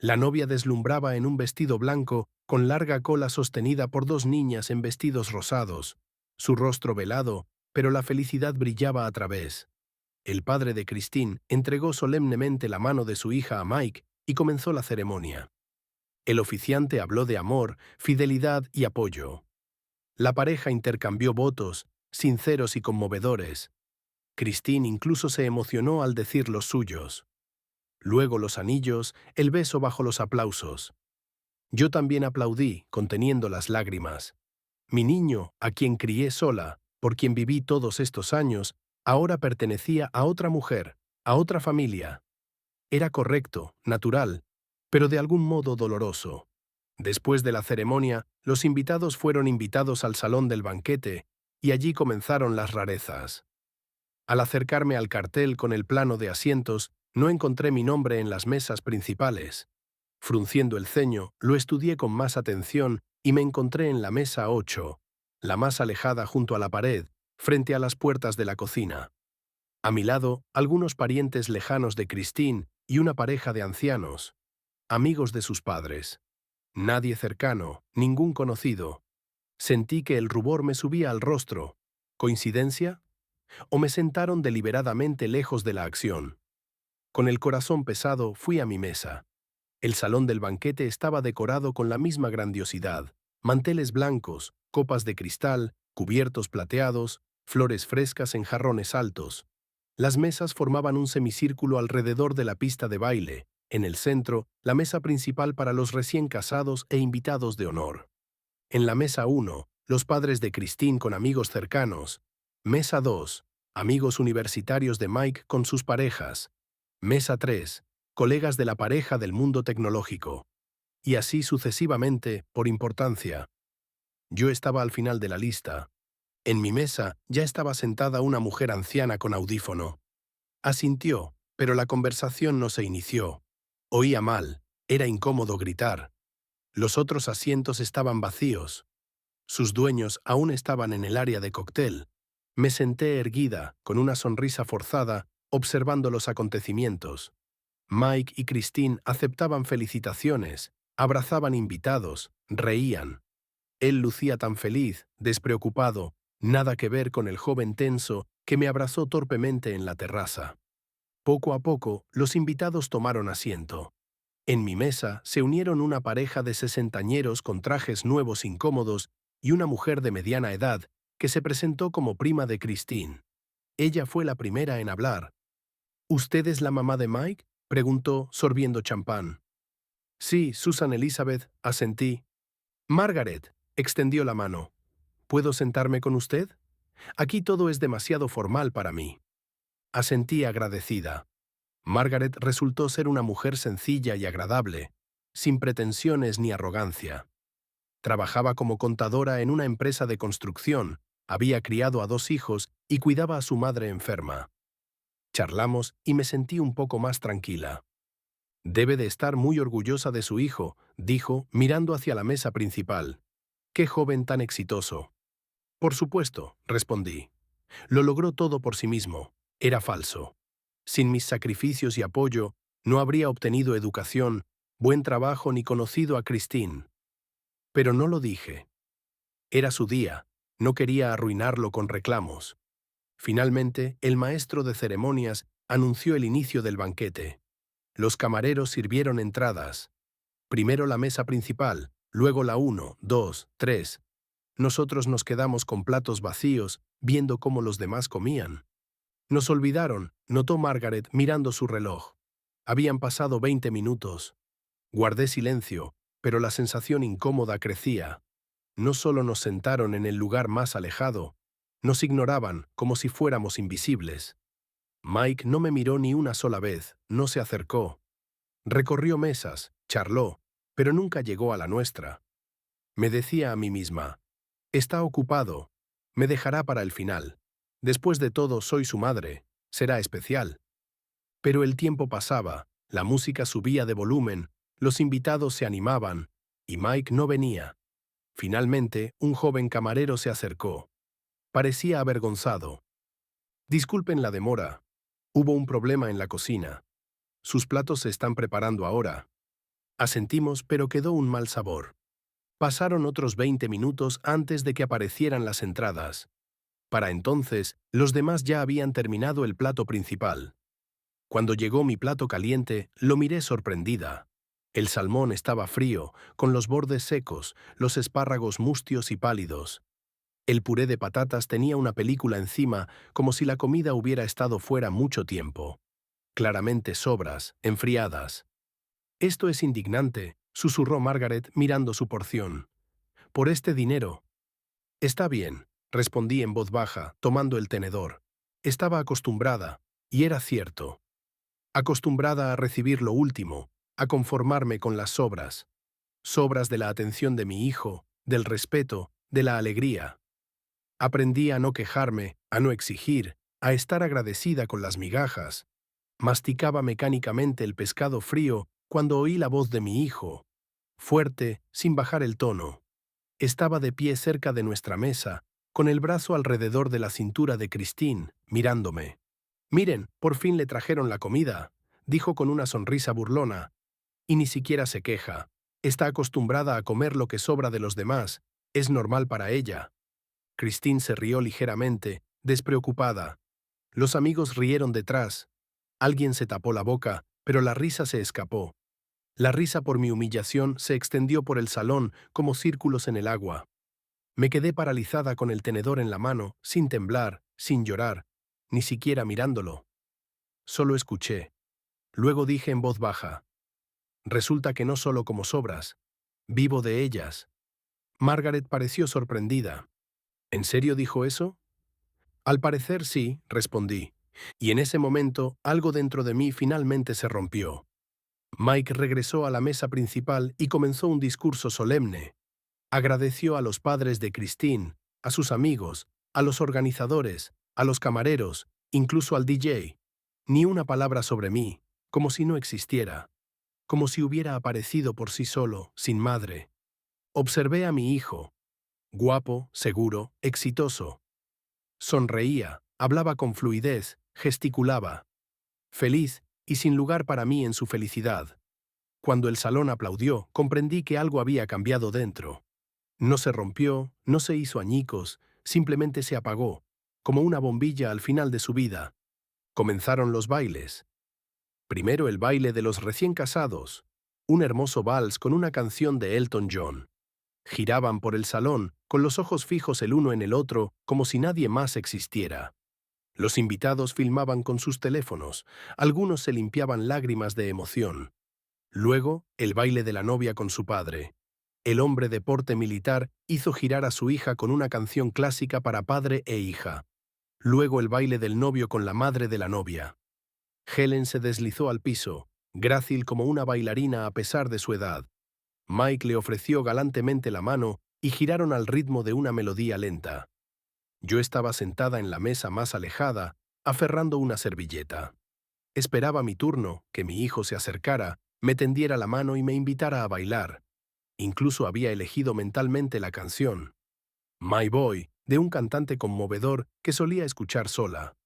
La novia deslumbraba en un vestido blanco con larga cola sostenida por dos niñas en vestidos rosados, su rostro velado, pero la felicidad brillaba a través. El padre de Christine entregó solemnemente la mano de su hija a Mike y comenzó la ceremonia. El oficiante habló de amor, fidelidad y apoyo. La pareja intercambió votos, sinceros y conmovedores. Christine incluso se emocionó al decir los suyos. Luego los anillos, el beso bajo los aplausos. Yo también aplaudí, conteniendo las lágrimas. Mi niño, a quien crié sola, por quien viví todos estos años, ahora pertenecía a otra mujer, a otra familia. Era correcto, natural, pero de algún modo doloroso. Después de la ceremonia, los invitados fueron invitados al salón del banquete, y allí comenzaron las rarezas. Al acercarme al cartel con el plano de asientos, No encontré mi nombre en las mesas principales. Frunciendo el ceño, lo estudié con más atención y me encontré en la mesa 8, la más alejada junto a la pared, frente a las puertas de la cocina. A mi lado, algunos parientes lejanos de Christine y una pareja de ancianos, amigos de sus padres. Nadie cercano, ningún conocido. Sentí que el rubor me subía al rostro. ¿Coincidencia? ¿O me sentaron deliberadamente lejos de la acción? Con el corazón pesado fui a mi mesa. El salón del banquete estaba decorado con la misma grandiosidad: manteles blancos, copas de cristal, cubiertos plateados, flores frescas en jarrones altos. Las mesas formaban un semicírculo alrededor de la pista de baile. En el centro, la mesa principal para los recién casados e invitados de honor. En la mesa 1, los padres de Christine con amigos cercanos. Mesa 2, amigos universitarios de Mike con sus parejas. Mesa 3, colegas de la pareja del mundo tecnológico. Y así sucesivamente, por importancia. Yo estaba al final de la lista. En mi mesa ya estaba sentada una mujer anciana con audífono. Asintió, pero la conversación no se inició. Oía mal, era incómodo gritar. Los otros asientos estaban vacíos. Sus dueños aún estaban en el área de cóctel. Me senté erguida, con una sonrisa forzada, observando los acontecimientos. Mike y Christine aceptaban felicitaciones, abrazaban invitados, reían. Él lucía tan feliz, despreocupado, nada que ver con el joven tenso que me abrazó torpemente en la terraza. Poco a poco, los invitados tomaron asiento. En mi mesa se unieron una pareja de sesentañeros con trajes nuevos incómodos y una mujer de mediana edad que se presentó como prima de Christine. Ella fue la primera en hablar. ¿Usted es la mamá de Mike?, preguntó, sorbiendo champán. Sí, Susan Elizabeth, asentí. Margaret, extendió la mano. ¿Puedo sentarme con usted? Aquí todo es demasiado formal para mí. Asentí agradecida. Margaret resultó ser una mujer sencilla y agradable, sin pretensiones ni arrogancia. Trabajaba como contadora en una empresa de construcción, había criado a 2 hijos y cuidaba a su madre enferma. Charlamos y me sentí un poco más tranquila. Debe de estar muy orgullosa de su hijo, dijo, mirando hacia la mesa principal. ¡Qué joven tan exitoso! Por supuesto, respondí. Lo logró todo por sí mismo. Era falso. Sin mis sacrificios y apoyo, no habría obtenido educación, buen trabajo ni conocido a Christine. Pero no lo dije. Era su día, no quería arruinarlo con reclamos. Finalmente, el maestro de ceremonias anunció el inicio del banquete. Los camareros sirvieron entradas. Primero la mesa principal, luego la 1, 2, 3. Nosotros nos quedamos con platos vacíos, viendo cómo los demás comían. Nos olvidaron, notó Margaret mirando su reloj. Habían pasado 20 minutos. Guardé silencio, pero la sensación incómoda crecía. No solo nos sentaron en el lugar más alejado, nos ignoraban como si fuéramos invisibles. Mike no me miró ni una sola vez, no se acercó. Recorrió mesas, charló, pero nunca llegó a la nuestra. Me decía a mí misma, está ocupado, me dejará para el final. Después de todo, soy su madre, será especial. Pero el tiempo pasaba, la música subía de volumen, los invitados se animaban, y Mike no venía. Finalmente, un joven camarero se acercó. Parecía avergonzado. Disculpen la demora. Hubo un problema en la cocina. Sus platos se están preparando ahora. Asentimos, pero quedó un mal sabor. Pasaron otros 20 minutos antes de que aparecieran las entradas. Para entonces, los demás ya habían terminado el plato principal. Cuando llegó mi plato caliente, lo miré sorprendida. El salmón estaba frío, con los bordes secos, los espárragos mustios y pálidos. El puré de patatas tenía una película encima, como si la comida hubiera estado fuera mucho tiempo. Claramente sobras, enfriadas. Esto es indignante, susurró Margaret mirando su porción. Por este dinero. Está bien, respondí en voz baja, tomando el tenedor. Estaba acostumbrada, y era cierto. Acostumbrada a recibir lo último, a conformarme con las sobras. Sobras de la atención de mi hijo, del respeto, de la alegría. Aprendí a no quejarme, a no exigir, a estar agradecida con las migajas. Masticaba mecánicamente el pescado frío cuando oí la voz de mi hijo, fuerte, sin bajar el tono. Estaba de pie cerca de nuestra mesa, con el brazo alrededor de la cintura de Christine, mirándome. «Miren, por fin le trajeron la comida», dijo con una sonrisa burlona. «Y ni siquiera se queja. Está acostumbrada a comer lo que sobra de los demás. Es normal para ella». Christine se rió ligeramente, despreocupada. Los amigos rieron detrás. Alguien se tapó la boca, pero la risa se escapó. La risa por mi humillación se extendió por el salón como círculos en el agua. Me quedé paralizada con el tenedor en la mano, sin temblar, sin llorar, ni siquiera mirándolo. Solo escuché. Luego dije en voz baja: «Resulta que no solo como sobras. Vivo de ellas». Margaret pareció sorprendida. «¿En serio dijo eso?» «Al parecer sí», respondí. Y en ese momento, algo dentro de mí finalmente se rompió. Mike regresó a la mesa principal y comenzó un discurso solemne. Agradeció a los padres de Christine, a sus amigos, a los organizadores, a los camareros, incluso al DJ. Ni una palabra sobre mí, como si no existiera, como si hubiera aparecido por sí solo, sin madre. Observé a mi hijo, guapo, seguro, exitoso. Sonreía, hablaba con fluidez, gesticulaba. Feliz y sin lugar para mí en su felicidad. Cuando el salón aplaudió, comprendí que algo había cambiado dentro. No se rompió, no se hizo añicos, simplemente se apagó, como una bombilla al final de su vida. Comenzaron los bailes. Primero el baile de los recién casados, un hermoso vals con una canción de Elton John. Giraban por el salón, con los ojos fijos el uno en el otro, como si nadie más existiera. Los invitados filmaban con sus teléfonos, algunos se limpiaban lágrimas de emoción. Luego, el baile de la novia con su padre. El hombre de porte militar hizo girar a su hija con una canción clásica para padre e hija. Luego el baile del novio con la madre de la novia. Helen se deslizó al piso, grácil como una bailarina a pesar de su edad. Mike le ofreció galantemente la mano y giraron al ritmo de una melodía lenta. Yo estaba sentada en la mesa más alejada, aferrando una servilleta. Esperaba mi turno, que mi hijo se acercara, me tendiera la mano y me invitara a bailar. Incluso había elegido mentalmente la canción My Boy, de un cantante conmovedor que solía escuchar sola.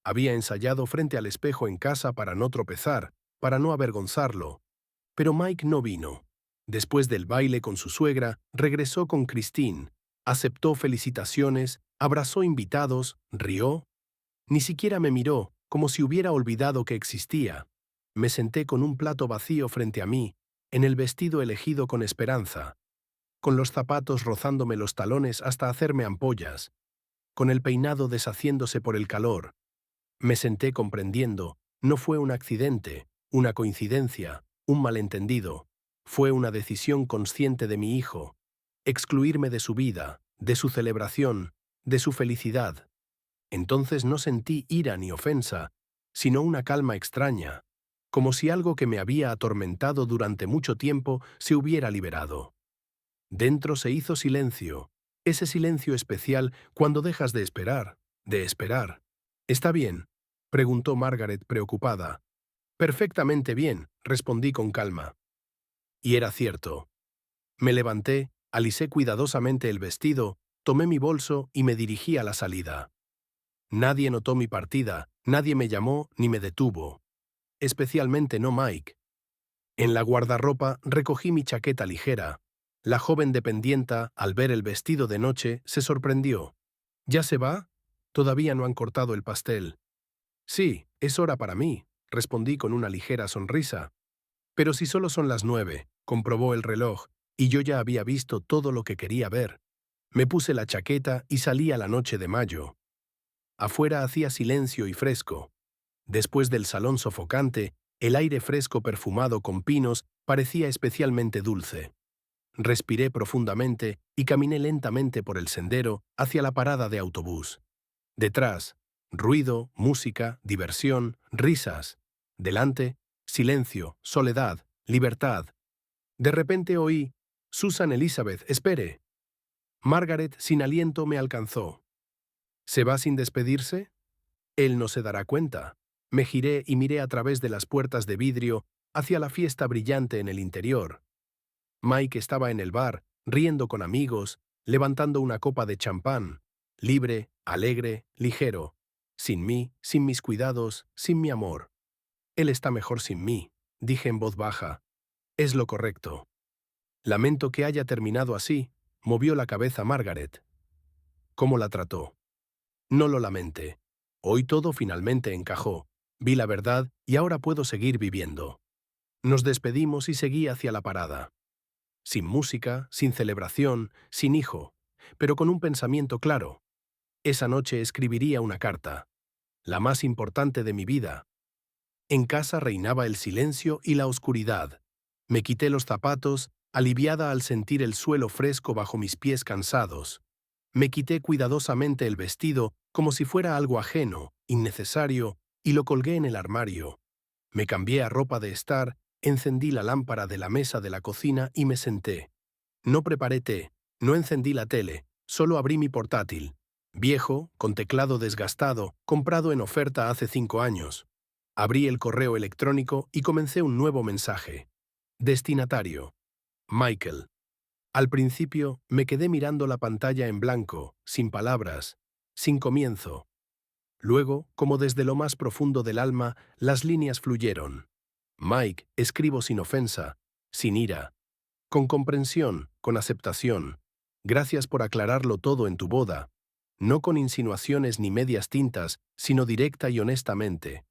Había ensayado frente al espejo en casa para no tropezar, para no avergonzarlo. Pero Mike no vino. Después del baile con su suegra, regresó con Christine, aceptó felicitaciones, abrazó invitados, rió. Ni siquiera me miró, como si hubiera olvidado que existía. Me senté con un plato vacío frente a mí, en el vestido elegido con esperanza, con los zapatos rozándome los talones hasta hacerme ampollas, con el peinado deshaciéndose por el calor. Me senté comprendiendo, no fue un accidente, una coincidencia, un malentendido. Fue una decisión consciente de mi hijo, excluirme de su vida, de su celebración, de su felicidad. Entonces no sentí ira ni ofensa, sino una calma extraña, como si algo que me había atormentado durante mucho tiempo se hubiera liberado. Dentro se hizo silencio, ese silencio especial cuando dejas de esperar, de esperar. «¿Está bien?», preguntó Margaret preocupada. «Perfectamente bien», respondí con calma. Y era cierto. Me levanté, alisé cuidadosamente el vestido, tomé mi bolso y me dirigí a la salida. Nadie notó mi partida, nadie me llamó ni me detuvo. Especialmente no Mike. En la guardarropa recogí mi chaqueta ligera. La joven dependienta, al ver el vestido de noche, se sorprendió. «¿Ya se va? Todavía no han cortado el pastel». «Sí, es hora para mí», respondí con una ligera sonrisa. «Pero si solo son las 9», comprobó el reloj, y yo ya había visto todo lo que quería ver. Me puse la chaqueta y salí a la noche de mayo. Afuera hacía silencio y fresco. Después del salón sofocante, el aire fresco perfumado con pinos parecía especialmente dulce. Respiré profundamente y caminé lentamente por el sendero hacia la parada de autobús. Detrás, ruido, música, diversión, risas. Delante, silencio, soledad, libertad. De repente oí: «Susan Elizabeth, espere». Margaret, sin aliento, me alcanzó. «¿Se va sin despedirse? Él no se dará cuenta». Me giré y miré a través de las puertas de vidrio hacia la fiesta brillante en el interior. Mike estaba en el bar, riendo con amigos, levantando una copa de champán, libre, alegre, ligero, sin mí, sin mis cuidados, sin mi amor. Él está mejor sin mí, dije en voz baja. Es lo correcto. Lamento que haya terminado así, movió la cabeza Margaret. ¿Cómo la trató? No lo lamente. Hoy todo finalmente encajó. Vi la verdad y ahora puedo seguir viviendo. Nos despedimos y seguí hacia la parada. Sin música, sin celebración, sin hijo, pero con un pensamiento claro. Esa noche escribiría una carta, la más importante de mi vida. En casa reinaba el silencio y la oscuridad. Me quité los zapatos, aliviada al sentir el suelo fresco bajo mis pies cansados. Me quité cuidadosamente el vestido como si fuera algo ajeno, innecesario, y lo colgué en el armario. Me cambié a ropa de estar, encendí la lámpara de la mesa de la cocina y me senté. No preparé té, no encendí la tele, solo abrí mi portátil. Viejo, con teclado desgastado, comprado en oferta hace 5 años. Abrí el correo electrónico y comencé un nuevo mensaje. Destinatario: Michael. Al principio, me quedé mirando la pantalla en blanco, sin palabras, sin comienzo. Luego, como desde lo más profundo del alma, las líneas fluyeron. Mike, escribo sin ofensa, sin ira, con comprensión, con aceptación. Gracias por aclararlo todo en tu boda. No con insinuaciones ni medias tintas, sino directa y honestamente.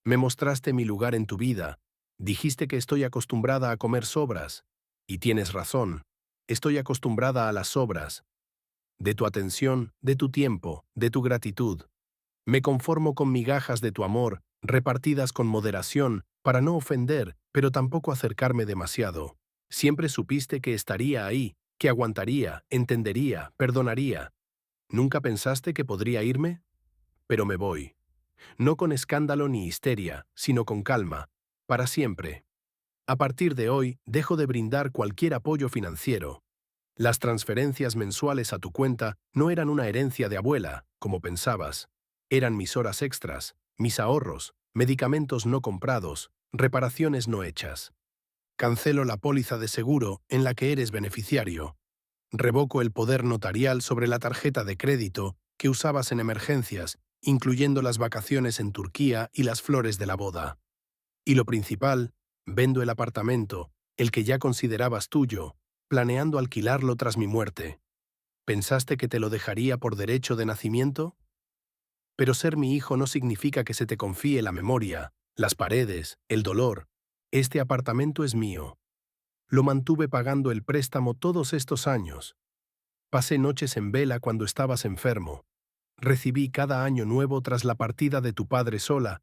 Me mostraste mi lugar en tu vida. Dijiste que estoy acostumbrada a comer sobras. Y tienes razón. Estoy acostumbrada a las sobras. De tu atención, de tu tiempo, de tu gratitud. Me conformo con migajas de tu amor, repartidas con moderación, para no ofender, pero tampoco acercarme demasiado. Siempre supiste que estaría ahí, que aguantaría, entendería, perdonaría. ¿Nunca pensaste que podría irme? Pero me voy. No con escándalo ni histeria, sino con calma. Para siempre. A partir de hoy, dejo de brindar cualquier apoyo financiero. Las transferencias mensuales a tu cuenta no eran una herencia de abuela, como pensabas. Eran mis horas extras, mis ahorros, medicamentos no comprados, reparaciones no hechas. Cancelo la póliza de seguro en la que eres beneficiario. Revoco el poder notarial sobre la tarjeta de crédito que usabas en emergencias, incluyendo las vacaciones en Turquía y las flores de la boda. Y lo principal, vendo el apartamento, el que ya considerabas tuyo, planeando alquilarlo tras mi muerte. ¿Pensaste que te lo dejaría por derecho de nacimiento? Pero ser mi hijo no significa que se te confíe la memoria, las paredes, el dolor. Este apartamento es mío. Lo mantuve pagando el préstamo todos estos años. Pasé noches en vela cuando estabas enfermo. Recibí cada año nuevo tras la partida de tu padre sola,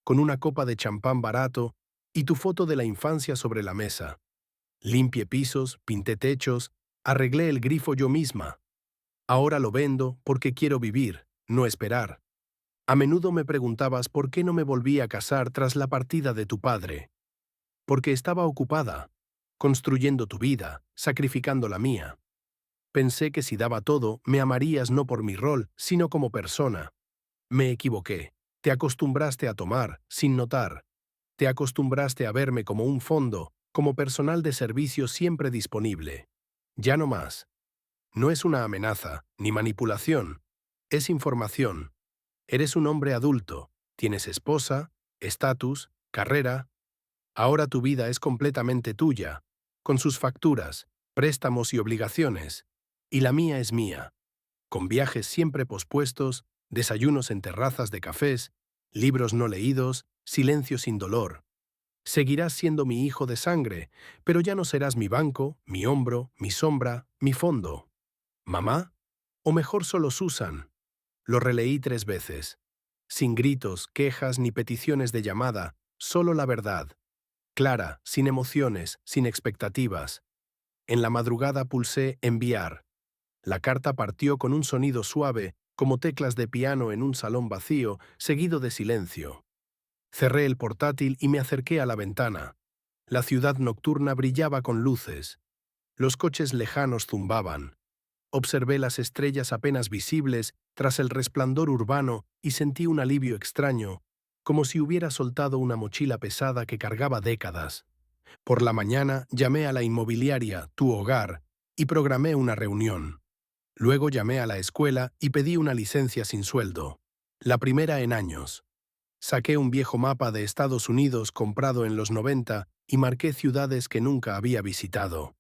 con una copa de champán barato y tu foto de la infancia sobre la mesa. Limpié pisos, pinté techos, arreglé el grifo yo misma. Ahora lo vendo porque quiero vivir, no esperar. A menudo me preguntabas por qué no me volví a casar tras la partida de tu padre. Porque estaba ocupada, construyendo tu vida, sacrificando la mía. Pensé que si daba todo, me amarías no por mi rol, sino como persona. Me equivoqué. Te acostumbraste a tomar, sin notar. Te acostumbraste a verme como un fondo, como personal de servicio siempre disponible. Ya no más. No es una amenaza, ni manipulación. Es información. Eres un hombre adulto. Tienes esposa, estatus, carrera. Ahora tu vida es completamente tuya, con sus facturas, préstamos y obligaciones. Y la mía es mía, con viajes siempre pospuestos, desayunos en terrazas de cafés, libros no leídos, silencio sin dolor. Seguirás siendo mi hijo de sangre, pero ya no serás mi banco, mi hombro, mi sombra, mi fondo. ¿Mamá? O mejor solo Susan. Lo releí 3 veces. Sin gritos, quejas ni peticiones de llamada, solo la verdad. Clara, sin emociones, sin expectativas. En la madrugada pulsé enviar. La carta partió con un sonido suave, como teclas de piano en un salón vacío, seguido de silencio. Cerré el portátil y me acerqué a la ventana. La ciudad nocturna brillaba con luces. Los coches lejanos zumbaban. Observé las estrellas apenas visibles tras el resplandor urbano y sentí un alivio extraño, como si hubiera soltado una mochila pesada que cargaba décadas. Por la mañana llamé a la inmobiliaria Tu Hogar y programé una reunión. Luego llamé a la escuela y pedí una licencia sin sueldo. La primera en años. Saqué un viejo mapa de Estados Unidos comprado en los 90 y marqué ciudades que nunca había visitado.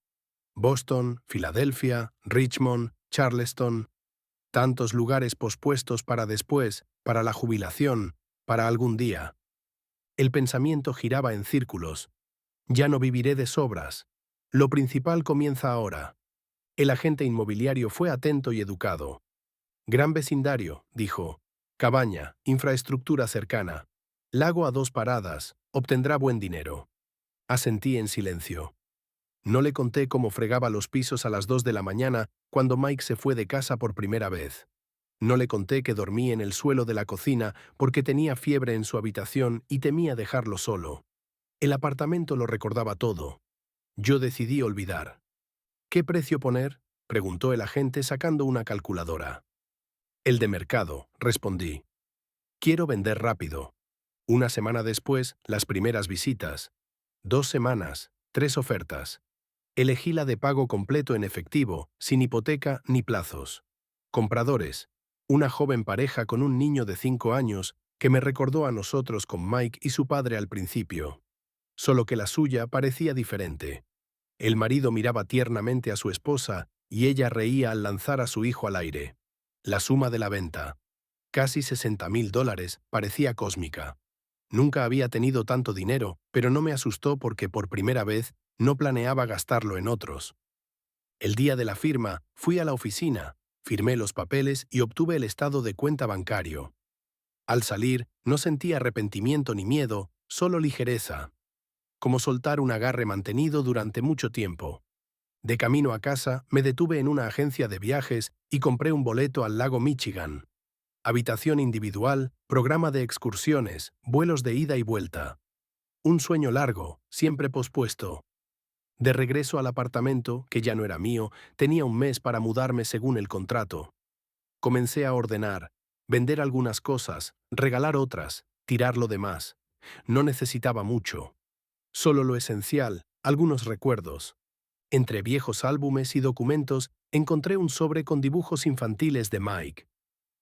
Boston, Filadelfia, Richmond, Charleston. Tantos lugares pospuestos para después, para la jubilación, para algún día. El pensamiento giraba en círculos. Ya no viviré de sobras. Lo principal comienza ahora. El agente inmobiliario fue atento y educado. Gran vecindario, dijo. Cabaña, infraestructura cercana. Lago a 2 paradas, obtendrá buen dinero. Asentí en silencio. No le conté cómo fregaba los pisos a las 2 de la mañana cuando Mike se fue de casa por primera vez. No le conté que dormí en el suelo de la cocina porque tenía fiebre en su habitación y temía dejarlo solo. El apartamento lo recordaba todo. Yo decidí olvidar. ¿Qué precio poner?, preguntó el agente sacando una calculadora. El de mercado, respondí. Quiero vender rápido. Una semana después, las primeras visitas. 2 semanas, 3 ofertas. Elegí la de pago completo en efectivo, sin hipoteca ni plazos. Compradores. Una joven pareja con un niño de 5 años que me recordó a nosotros con Mike y su padre al principio. Solo que la suya parecía diferente. El marido miraba tiernamente a su esposa y ella reía al lanzar a su hijo al aire. La suma de la venta, casi $60,000, parecía cósmica. Nunca había tenido tanto dinero, pero no me asustó porque por primera vez no planeaba gastarlo en otros. El día de la firma, fui a la oficina, firmé los papeles y obtuve el estado de cuenta bancario. Al salir, no sentí arrepentimiento ni miedo, solo ligereza. Como soltar un agarre mantenido durante mucho tiempo. De camino a casa, me detuve en una agencia de viajes y compré un boleto al lago Michigan. Habitación individual, programa de excursiones, vuelos de ida y vuelta. Un sueño largo, siempre pospuesto. De regreso al apartamento, que ya no era mío, tenía un mes para mudarme según el contrato. Comencé a ordenar, vender algunas cosas, regalar otras, tirar lo demás. No necesitaba mucho. Solo lo esencial, algunos recuerdos. Entre viejos álbumes y documentos, encontré un sobre con dibujos infantiles de Mike.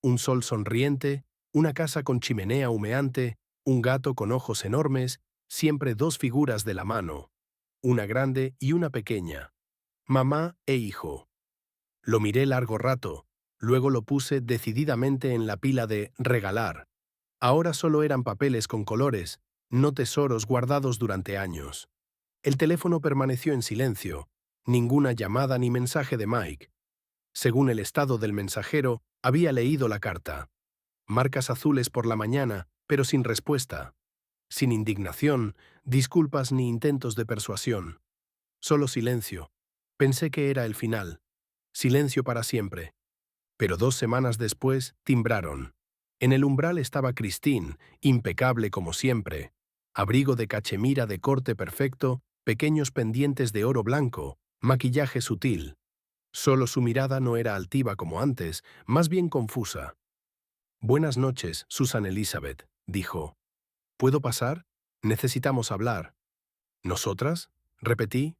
Un sol sonriente, una casa con chimenea humeante, un gato con ojos enormes, siempre 2 figuras de la mano. Una grande y una pequeña. Mamá e hijo. Lo miré largo rato, luego lo puse decididamente en la pila de regalar. Ahora solo eran papeles con colores, no tesoros guardados durante años. El teléfono permaneció en silencio, ninguna llamada ni mensaje de Mike. Según el estado del mensajero, había leído la carta. Marcas azules por la mañana, pero sin respuesta. Sin indignación, disculpas ni intentos de persuasión. Solo silencio. Pensé que era el final. Silencio para siempre. Pero 2 semanas después, timbraron. En el umbral estaba Christine, impecable como siempre. Abrigo de cachemira de corte perfecto, pequeños pendientes de oro blanco, maquillaje sutil. Solo su mirada no era altiva como antes, más bien confusa. «Buenas noches, Susan Elizabeth», dijo. «¿Puedo pasar? Necesitamos hablar». «¿Nosotras?», repetí.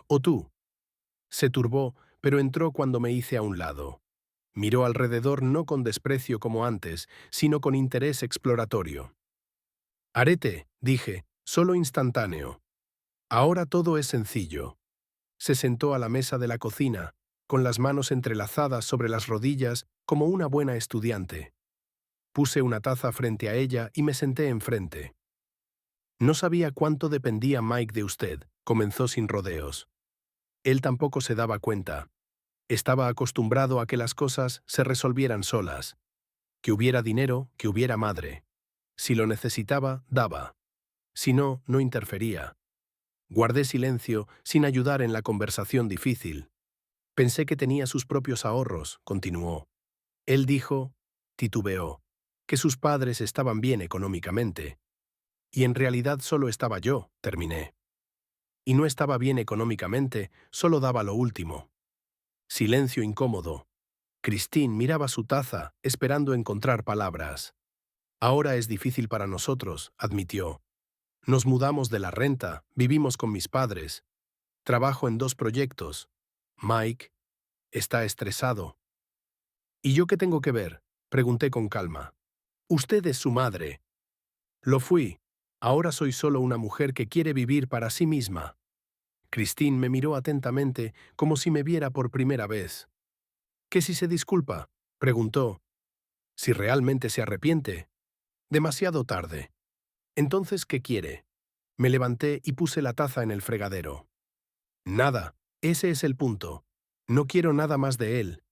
«¿O tú?». Se turbó, pero entró cuando me hice a un lado. Miró alrededor no con desprecio como antes, sino con interés exploratorio. «Arete», dije, «solo instantáneo. Ahora todo es sencillo». Se sentó a la mesa de la cocina, con las manos entrelazadas sobre las rodillas como una buena estudiante. Puse una taza frente a ella y me senté enfrente. «No sabía cuánto dependía Mike de usted», comenzó sin rodeos. Él tampoco se daba cuenta. Estaba acostumbrado a que las cosas se resolvieran solas. Que hubiera dinero, que hubiera madre. Si lo necesitaba, daba. Si no, no interfería. Guardé silencio, sin ayudar en la conversación difícil. Pensé que tenía sus propios ahorros, continuó. Él dijo, titubeó, que sus padres estaban bien económicamente. Y en realidad solo estaba yo, terminé. Y no estaba bien económicamente, solo daba lo último. Silencio incómodo. Christine miraba su taza, esperando encontrar palabras. Ahora es difícil para nosotros, admitió. Nos mudamos de la renta, vivimos con mis padres. Trabajo en 2 proyectos. Mike está estresado. ¿Y yo qué tengo que ver? Pregunté con calma. Usted es su madre. Lo fui. Ahora soy solo una mujer que quiere vivir para sí misma. Christine me miró atentamente, como si me viera por primera vez. ¿Qué si se disculpa? Preguntó. Si realmente se arrepiente. Demasiado tarde. Entonces, ¿qué quiere? Me levanté y puse la taza en el fregadero. Nada, ese es el punto. No quiero nada más de él.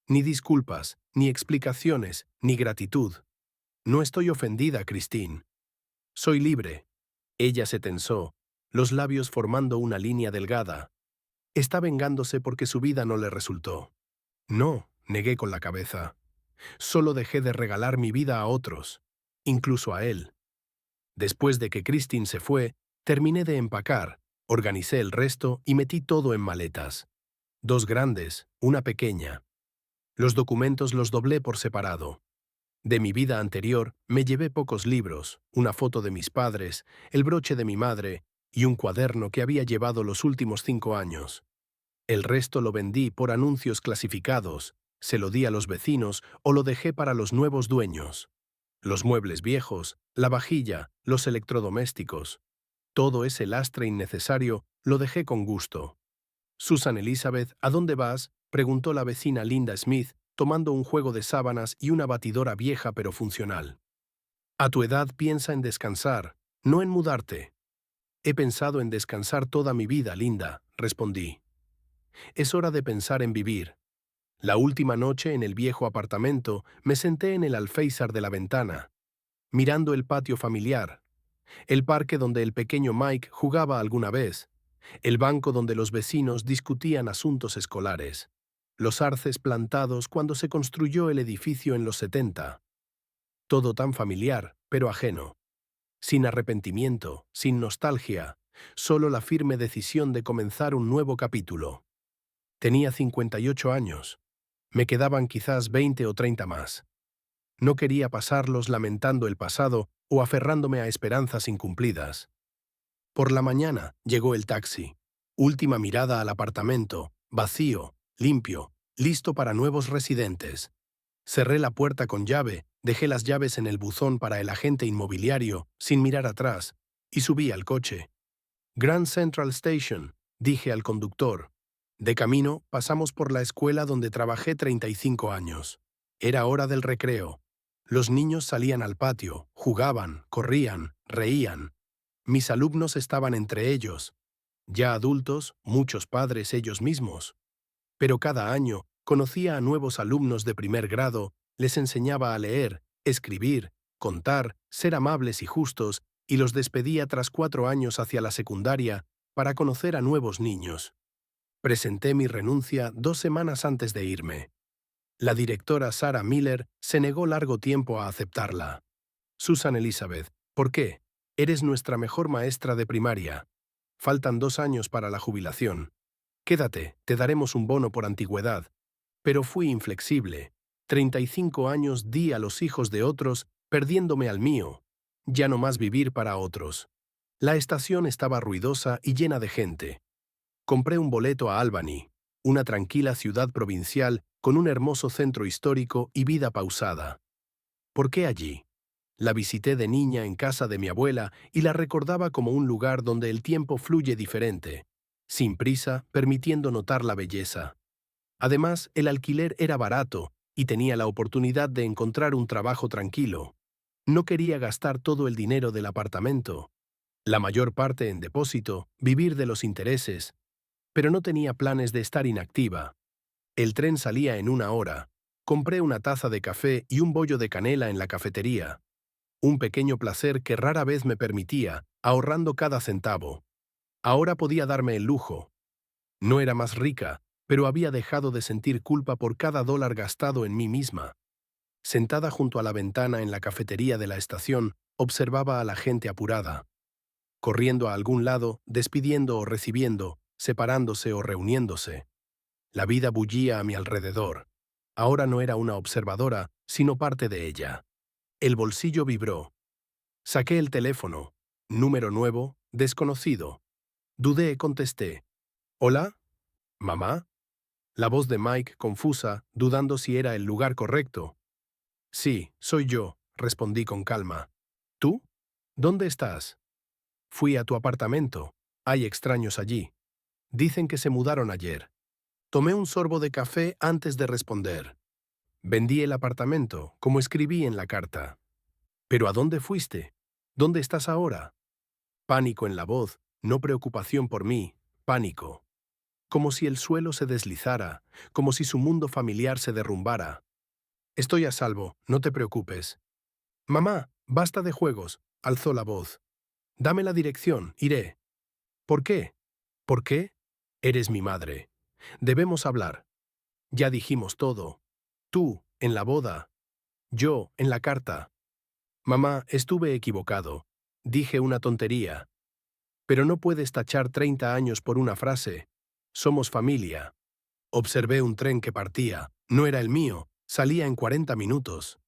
Ni disculpas, ni explicaciones, ni gratitud. No estoy ofendida, Christine. Soy libre. Ella se tensó, los labios formando una línea delgada. Está vengándose porque su vida no le resultó. No, negué con la cabeza. Solo dejé de regalar mi vida a otros, incluso a él. Después de que Christine se fue, terminé de empacar, organicé el resto y metí todo en maletas. 2 grandes, una pequeña. Los documentos los doblé por separado. De mi vida anterior me llevé pocos libros, una foto de mis padres, el broche de mi madre y un cuaderno que había llevado los últimos 5 años. El resto lo vendí por anuncios clasificados, se lo di a los vecinos o lo dejé para los nuevos dueños. Los muebles viejos, la vajilla, los electrodomésticos. Todo ese lastre innecesario lo dejé con gusto. Susan Elizabeth, ¿a dónde vas? Preguntó la vecina Linda Smith, tomando un juego de sábanas y una batidora vieja pero funcional. A tu edad piensa en descansar, no en mudarte. He pensado en descansar toda mi vida, Linda, respondí. Es hora de pensar en vivir. La última noche en el viejo apartamento me senté en el alféizar de la ventana, mirando el patio familiar, el parque donde el pequeño Mike jugaba alguna vez, el banco donde los vecinos discutían asuntos escolares, los arces plantados cuando se construyó el edificio en los 70. Todo tan familiar, pero ajeno. Sin arrepentimiento, sin nostalgia, solo la firme decisión de comenzar un nuevo capítulo. Tenía 58 años. Me quedaban quizás 20 o 30 más. No quería pasarlos lamentando el pasado o aferrándome a esperanzas incumplidas. Por la mañana llegó el taxi. Última mirada al apartamento, vacío, limpio, listo para nuevos residentes. Cerré la puerta con llave, dejé las llaves en el buzón para el agente inmobiliario, sin mirar atrás, y subí al coche. Grand Central Station, dije al conductor. De camino, pasamos por la escuela donde trabajé 35 años. Era hora del recreo. Los niños salían al patio, jugaban, corrían, reían. Mis alumnos estaban entre ellos. Ya adultos, muchos padres ellos mismos. Pero cada año conocía a nuevos alumnos de primer grado, les enseñaba a leer, escribir, contar, ser amables y justos, y los despedía tras 4 años hacia la secundaria para conocer a nuevos niños. Presenté mi renuncia 2 semanas antes de irme. La directora Sarah Miller se negó largo tiempo a aceptarla. Susan Elizabeth, ¿por qué? Eres nuestra mejor maestra de primaria. Faltan 2 años para la jubilación. Quédate, te daremos un bono por antigüedad. Pero fui inflexible. 35 años di a los hijos de otros, perdiéndome al mío. Ya no más vivir para otros. La estación estaba ruidosa y llena de gente. Compré un boleto a Albany, una tranquila ciudad provincial con un hermoso centro histórico y vida pausada. ¿Por qué allí? La visité de niña en casa de mi abuela y la recordaba como un lugar donde el tiempo fluye diferente, sin prisa, permitiendo notar la belleza. Además, el alquiler era barato y tenía la oportunidad de encontrar un trabajo tranquilo. No quería gastar todo el dinero del apartamento, la mayor parte en depósito, vivir de los intereses, pero no tenía planes de estar inactiva. El tren salía en 1 hora. Compré una taza de café y un bollo de canela en la cafetería. Un pequeño placer que rara vez me permitía, ahorrando cada centavo. Ahora podía darme el lujo. No era más rica, pero había dejado de sentir culpa por cada dólar gastado en mí misma. Sentada junto a la ventana en la cafetería de la estación, observaba a la gente apurada, corriendo a algún lado, despidiendo o recibiendo, separándose o reuniéndose. La vida bullía a mi alrededor. Ahora no era una observadora, sino parte de ella. El bolsillo vibró. Saqué el teléfono. Número nuevo, desconocido. Dudé, contesté. ¿Hola? ¿Mamá? La voz de Mike, confusa, dudando si era el lugar correcto. Sí, soy yo, respondí con calma. ¿Tú? ¿Dónde estás? Fui a tu apartamento. Hay extraños allí. Dicen que se mudaron ayer. Tomé un sorbo de café antes de responder. Vendí el apartamento, como escribí en la carta. ¿Pero a dónde fuiste? ¿Dónde estás ahora? Pánico en la voz, no preocupación por mí, pánico. Como si el suelo se deslizara, como si su mundo familiar se derrumbara. Estoy a salvo, no te preocupes. Mamá, basta de juegos, alzó la voz. Dame la dirección, iré. ¿Por qué? ¿Por qué? Eres mi madre. Debemos hablar. Ya dijimos todo. Tú, en la boda. Yo, en la carta. Mamá, estuve equivocado. Dije una tontería. Pero no puedes tachar 30 años por una frase. Somos familia. Observé un tren que partía. No era el mío. Salía en 40 minutos.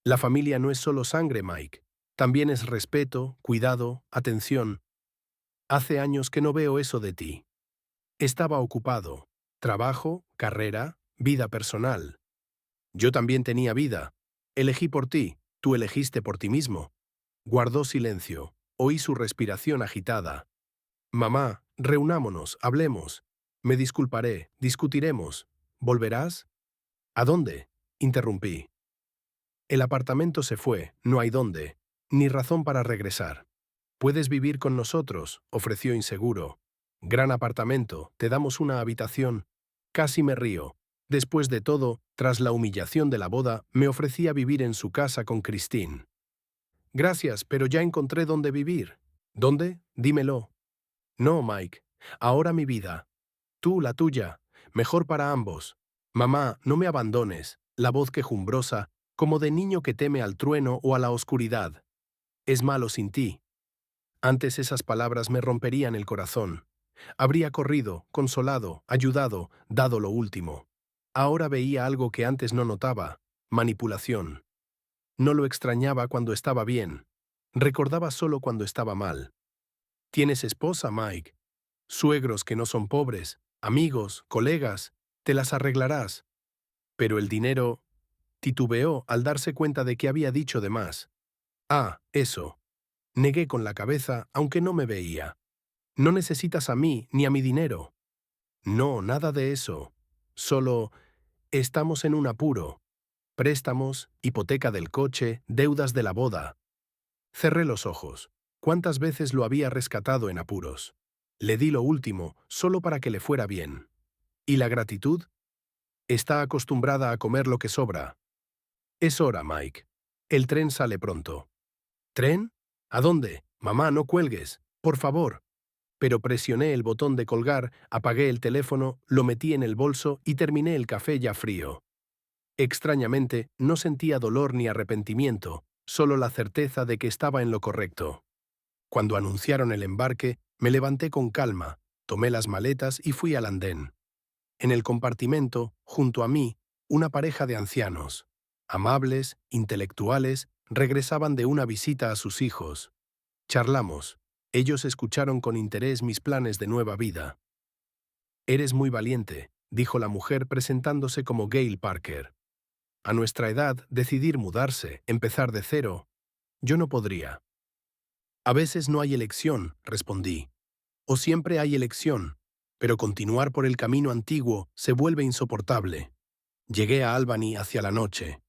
La familia no es solo sangre, Mike. También es respeto, cuidado, atención. Hace años que no veo eso de ti. Estaba ocupado. Trabajo, carrera, vida personal. Yo también tenía vida. Elegí por ti, tú elegiste por ti mismo. Guardó silencio. Oí su respiración agitada. Mamá, reunámonos, hablemos. Me disculparé, discutiremos. ¿Volverás? ¿A dónde? Interrumpí. El apartamento se fue, no hay dónde, ni razón para regresar. Puedes vivir con nosotros, ofreció inseguro. Gran apartamento, te damos una habitación. Casi me río. Después de todo, tras la humillación de la boda, me ofrecía vivir en su casa con Christine. Gracias, pero ya encontré dónde vivir. ¿Dónde? Dímelo. No, Mike. Ahora mi vida. Tú, la tuya. Mejor para ambos. Mamá, no me abandones. La voz quejumbrosa, como de niño que teme al trueno o a la oscuridad. Es malo sin ti. Antes esas palabras me romperían el corazón. Habría corrido, consolado, ayudado, dado lo último. Ahora veía algo que antes no notaba: manipulación. No lo extrañaba cuando estaba bien. Recordaba solo cuando estaba mal. Tienes esposa, Mike. Suegros que no son pobres, amigos, colegas, te las arreglarás. Pero el dinero... Titubeó al darse cuenta de que había dicho de más. Ah, eso. Negué con la cabeza, aunque no me veía. No necesitas a mí ni a mi dinero. No, nada de eso. Solo, estamos en un apuro. Préstamos, hipoteca del coche, deudas de la boda. Cerré los ojos. ¿Cuántas veces lo había rescatado en apuros? Le di lo último, solo para que le fuera bien. ¿Y la gratitud? Está acostumbrada a comer lo que sobra. Es hora, Mike. El tren sale pronto. ¿Tren? ¿A dónde? Mamá, no cuelgues. Por favor. Pero presioné el botón de colgar, apagué el teléfono, lo metí en el bolso y terminé el café ya frío. Extrañamente, no sentía dolor ni arrepentimiento, solo la certeza de que estaba en lo correcto. Cuando anunciaron el embarque, me levanté con calma, tomé las maletas y fui al andén. En el compartimento, junto a mí, una pareja de ancianos, amables, intelectuales, regresaban de una visita a sus hijos. Charlamos. Ellos escucharon con interés mis planes de nueva vida. Eres muy valiente, dijo la mujer presentándose como Gail Parker. A nuestra edad, decidir mudarse, empezar de cero, yo no podría. A veces no hay elección, respondí. O siempre hay elección, pero continuar por el camino antiguo se vuelve insoportable. Llegué a Albany hacia la noche.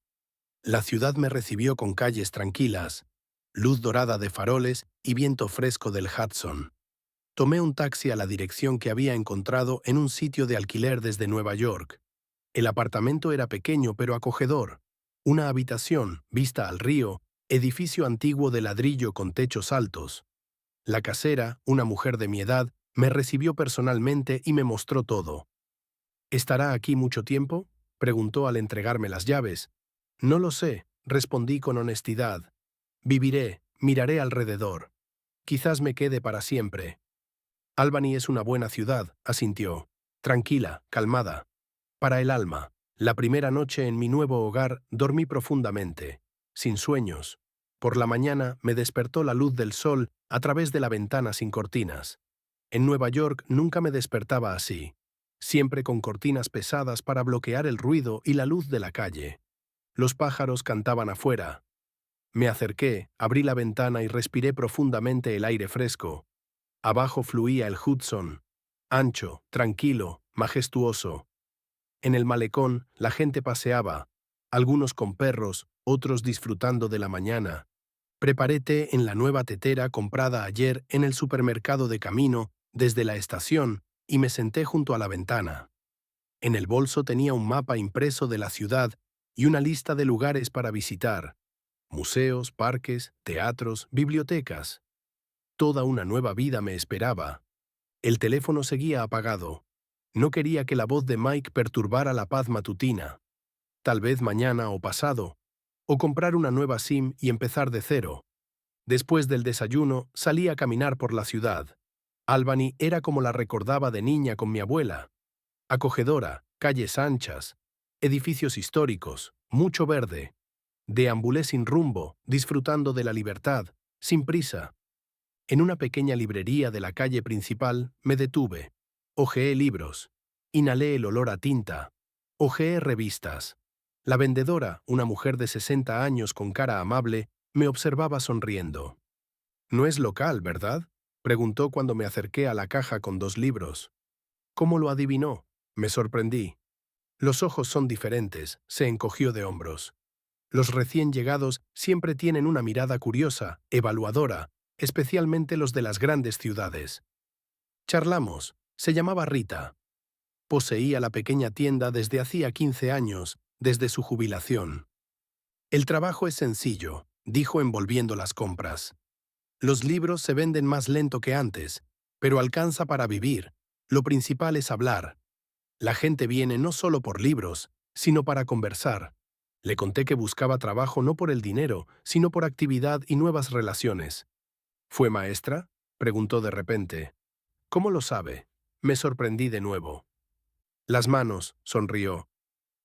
La ciudad me recibió con calles tranquilas, luz dorada de faroles y viento fresco del Hudson. Tomé un taxi a la dirección que había encontrado en un sitio de alquiler desde Nueva York. El apartamento era pequeño pero acogedor. Una habitación, vista al río, edificio antiguo de ladrillo con techos altos. La casera, una mujer de mi edad, me recibió personalmente y me mostró todo. ¿Estará aquí mucho tiempo?, preguntó al entregarme las llaves. No lo sé, respondí con honestidad. Viviré, miraré alrededor. Quizás me quede para siempre. Albany es una buena ciudad, asintió. Tranquila, calmada. Para el alma. La primera noche en mi nuevo hogar dormí profundamente. sin sueños. Por la mañana me despertó la luz del sol a través de la ventana sin cortinas. En Nueva York nunca me despertaba así, siempre con cortinas pesadas para bloquear el ruido y la luz de la calle. Los pájaros cantaban afuera. Me acerqué, abrí la ventana y respiré profundamente el aire fresco. Abajo fluía el Hudson, ancho, tranquilo, majestuoso. En el malecón la gente paseaba, algunos con perros, otros disfrutando de la mañana. Preparé té en la nueva tetera comprada ayer en el supermercado de camino desde la estación y me senté junto a la ventana. En el bolso tenía un mapa impreso de la ciudad y una lista de lugares para visitar: museos, parques, teatros, bibliotecas. Toda una nueva vida me esperaba. El teléfono seguía apagado. No quería que la voz de Mike perturbara la paz matutina. Tal vez mañana o pasado. O comprar una nueva SIM y empezar de cero. Después del desayuno, salí a caminar por la ciudad. Albany era como la recordaba de niña con mi abuela. Acogedora, calles anchas, edificios históricos, mucho verde. Deambulé sin rumbo, disfrutando de la libertad, sin prisa. En una pequeña librería de la calle principal me detuve. Hojeé libros. Inhalé el olor a tinta. Hojeé revistas. La vendedora, una mujer de 60 años con cara amable, me observaba sonriendo. «No es local, ¿verdad?», preguntó cuando me acerqué a la caja con 2 libros. «¿Cómo lo adivinó?», me sorprendí. «Los ojos son diferentes», se encogió de hombros. Los recién llegados siempre tienen una mirada curiosa, evaluadora, especialmente los de las grandes ciudades. Charlamos. Se llamaba Rita. Poseía la pequeña tienda desde hacía 15 años, desde su jubilación. «El trabajo es sencillo», dijo envolviendo las compras. «Los libros se venden más lento que antes, pero alcanza para vivir. Lo principal es hablar. La gente viene no solo por libros, sino para conversar». Le conté que buscaba trabajo no por el dinero, sino por actividad y nuevas relaciones. «¿Fue maestra?», preguntó de repente. «¿Cómo lo sabe?», me sorprendí de nuevo. «Las manos», sonrió.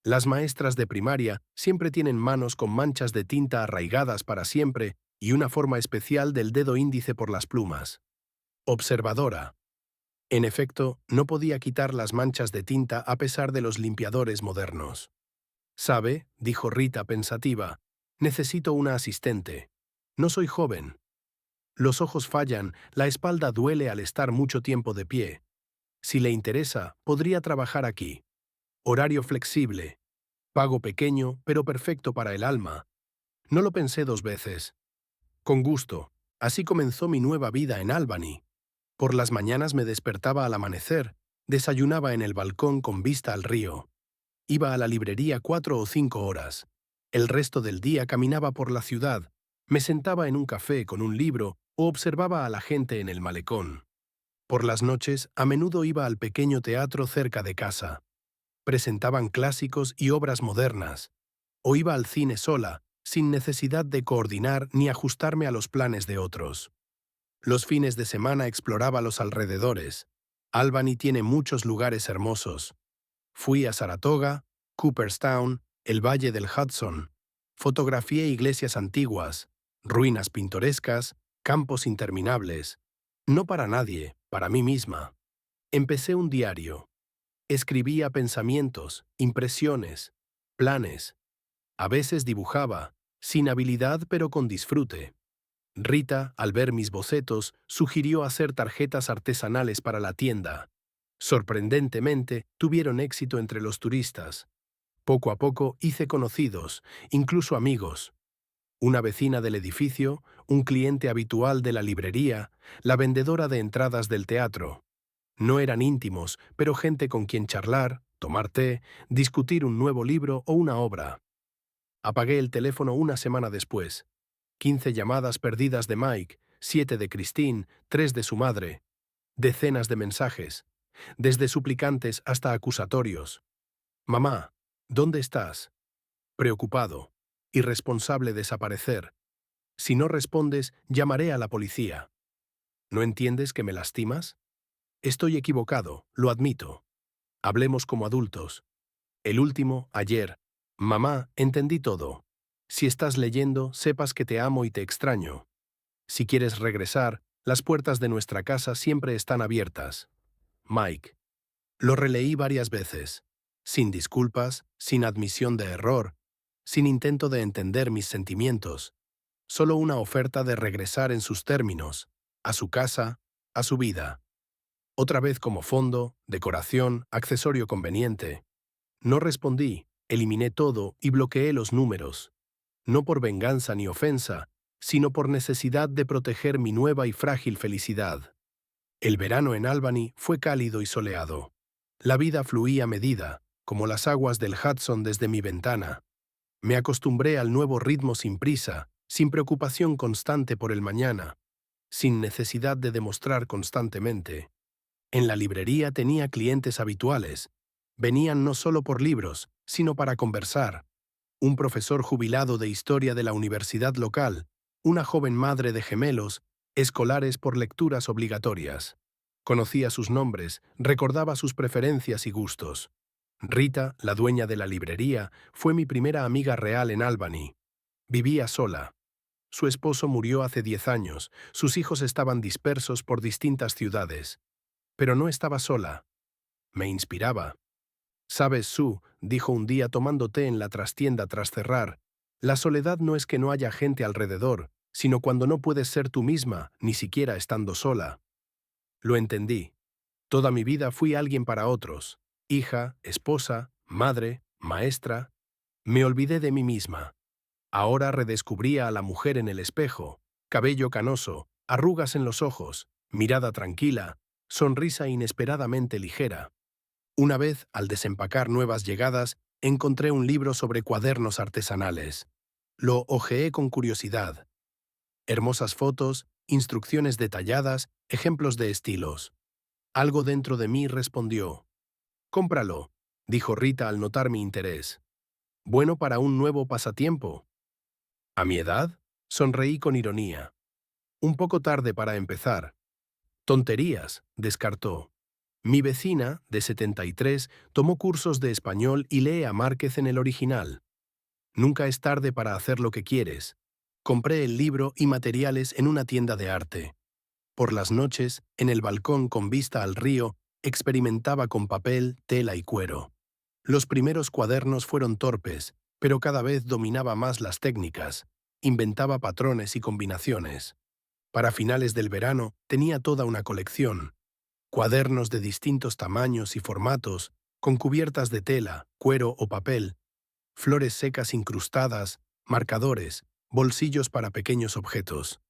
«Las maestras de primaria siempre tienen manos con manchas de tinta arraigadas para siempre y una forma especial del dedo índice por las plumas. Observadora». En efecto, no podía quitar las manchas de tinta a pesar de los limpiadores modernos. «¿Sabe?», dijo Rita pensativa, «necesito una asistente. No soy joven. Los ojos fallan, la espalda duele al estar mucho tiempo de pie. Si le interesa, podría trabajar aquí. Horario flexible. Pago pequeño, pero perfecto para el alma». No lo pensé 2 veces. «Con gusto». Así comenzó mi nueva vida en Albany. Por las mañanas me despertaba al amanecer, desayunaba en el balcón con vista al río. Iba a la librería 4 o 5 horas. El resto del día caminaba por la ciudad, me sentaba en un café con un libro o observaba a la gente en el malecón. Por las noches, a menudo iba al pequeño teatro cerca de casa. Presentaban clásicos y obras modernas. O iba al cine sola, sin necesidad de coordinar ni ajustarme a los planes de otros. Los fines de semana exploraba los alrededores. Albany tiene muchos lugares hermosos. Fui a Saratoga, Cooperstown, el Valle del Hudson. Fotografié iglesias antiguas, ruinas pintorescas, campos interminables. No para nadie, para mí misma. Empecé un diario. Escribía pensamientos, impresiones, planes. A veces dibujaba, sin habilidad pero con disfrute. Rita, al ver mis bocetos, sugirió hacer tarjetas artesanales para la tienda. Sorprendentemente, tuvieron éxito entre los turistas. Poco a poco hice conocidos, incluso amigos. Una vecina del edificio, un cliente habitual de la librería, la vendedora de entradas del teatro. No eran íntimos, pero gente con quien charlar, tomar té, discutir un nuevo libro o una obra. Apagué el teléfono una semana después. 15 llamadas perdidas de Mike, 7 de Christine, 3 de su madre. Decenas de mensajes, desde suplicantes hasta acusatorios. «Mamá, ¿dónde estás?». Preocupado. Irresponsable desaparecer. «Si no respondes, llamaré a la policía». «¿No entiendes que me lastimas?». «Estoy equivocado, lo admito. Hablemos como adultos». El último, ayer. «Mamá, entendí todo. Si estás leyendo, sepas que te amo y te extraño. Si quieres regresar, las puertas de nuestra casa siempre están abiertas. Mike. Lo releí varias veces, sin disculpas, sin admisión de error, sin intento de entender mis sentimientos, solo una oferta de regresar en sus términos, a su casa, a su vida. Otra vez como fondo, decoración, accesorio conveniente. No respondí, eliminé todo y bloqueé los números. No por venganza ni ofensa, sino por necesidad de proteger mi nueva y frágil felicidad. El verano en Albany fue cálido y soleado. La vida fluía a medida, como las aguas del Hudson desde mi ventana. Me acostumbré al nuevo ritmo sin prisa, sin preocupación constante por el mañana, sin necesidad de demostrar constantemente. En la librería tenía clientes habituales. Venían no solo por libros, sino para conversar. Un profesor jubilado de historia de la universidad local, una joven madre de gemelos, escolares por lecturas obligatorias. Conocía sus nombres, recordaba sus preferencias y gustos. Rita, la dueña de la librería, fue mi primera amiga real en Albany. Vivía sola. Su esposo murió hace 10 años, sus hijos estaban dispersos por distintas ciudades. Pero no estaba sola. Me inspiraba. «Sabes, Sue», dijo un día tomando té en la trastienda tras cerrar, «la soledad no es que no haya gente alrededor, sino cuando no puedes ser tú misma, ni siquiera estando sola». Lo entendí. Toda mi vida fui alguien para otros. Hija, esposa, madre, maestra. Me olvidé de mí misma. Ahora redescubría a la mujer en el espejo, cabello canoso, arrugas en los ojos, mirada tranquila, sonrisa inesperadamente ligera. Una vez, al desempacar nuevas llegadas, encontré un libro sobre cuadernos artesanales. Lo hojeé con curiosidad. Hermosas fotos, instrucciones detalladas, ejemplos de estilos. Algo dentro de mí respondió. «Cómpralo», dijo Rita al notar mi interés. «Bueno para un nuevo pasatiempo». ¿A mi edad? Sonreí con ironía. Un poco tarde para empezar. Tonterías, descartó. Mi vecina, de 73, tomó cursos de español y lee a Márquez en el original. Nunca es tarde para hacer lo que quieres. Compré el libro y materiales en una tienda de arte. Por las noches, en el balcón con vista al río, experimentaba con papel, tela y cuero. Los primeros cuadernos fueron torpes, pero cada vez dominaba más las técnicas. Inventaba patrones y combinaciones. Para finales del verano tenía toda una colección. Cuadernos de distintos tamaños y formatos, con cubiertas de tela, cuero o papel, flores secas incrustadas, marcadores, bolsillos para pequeños objetos.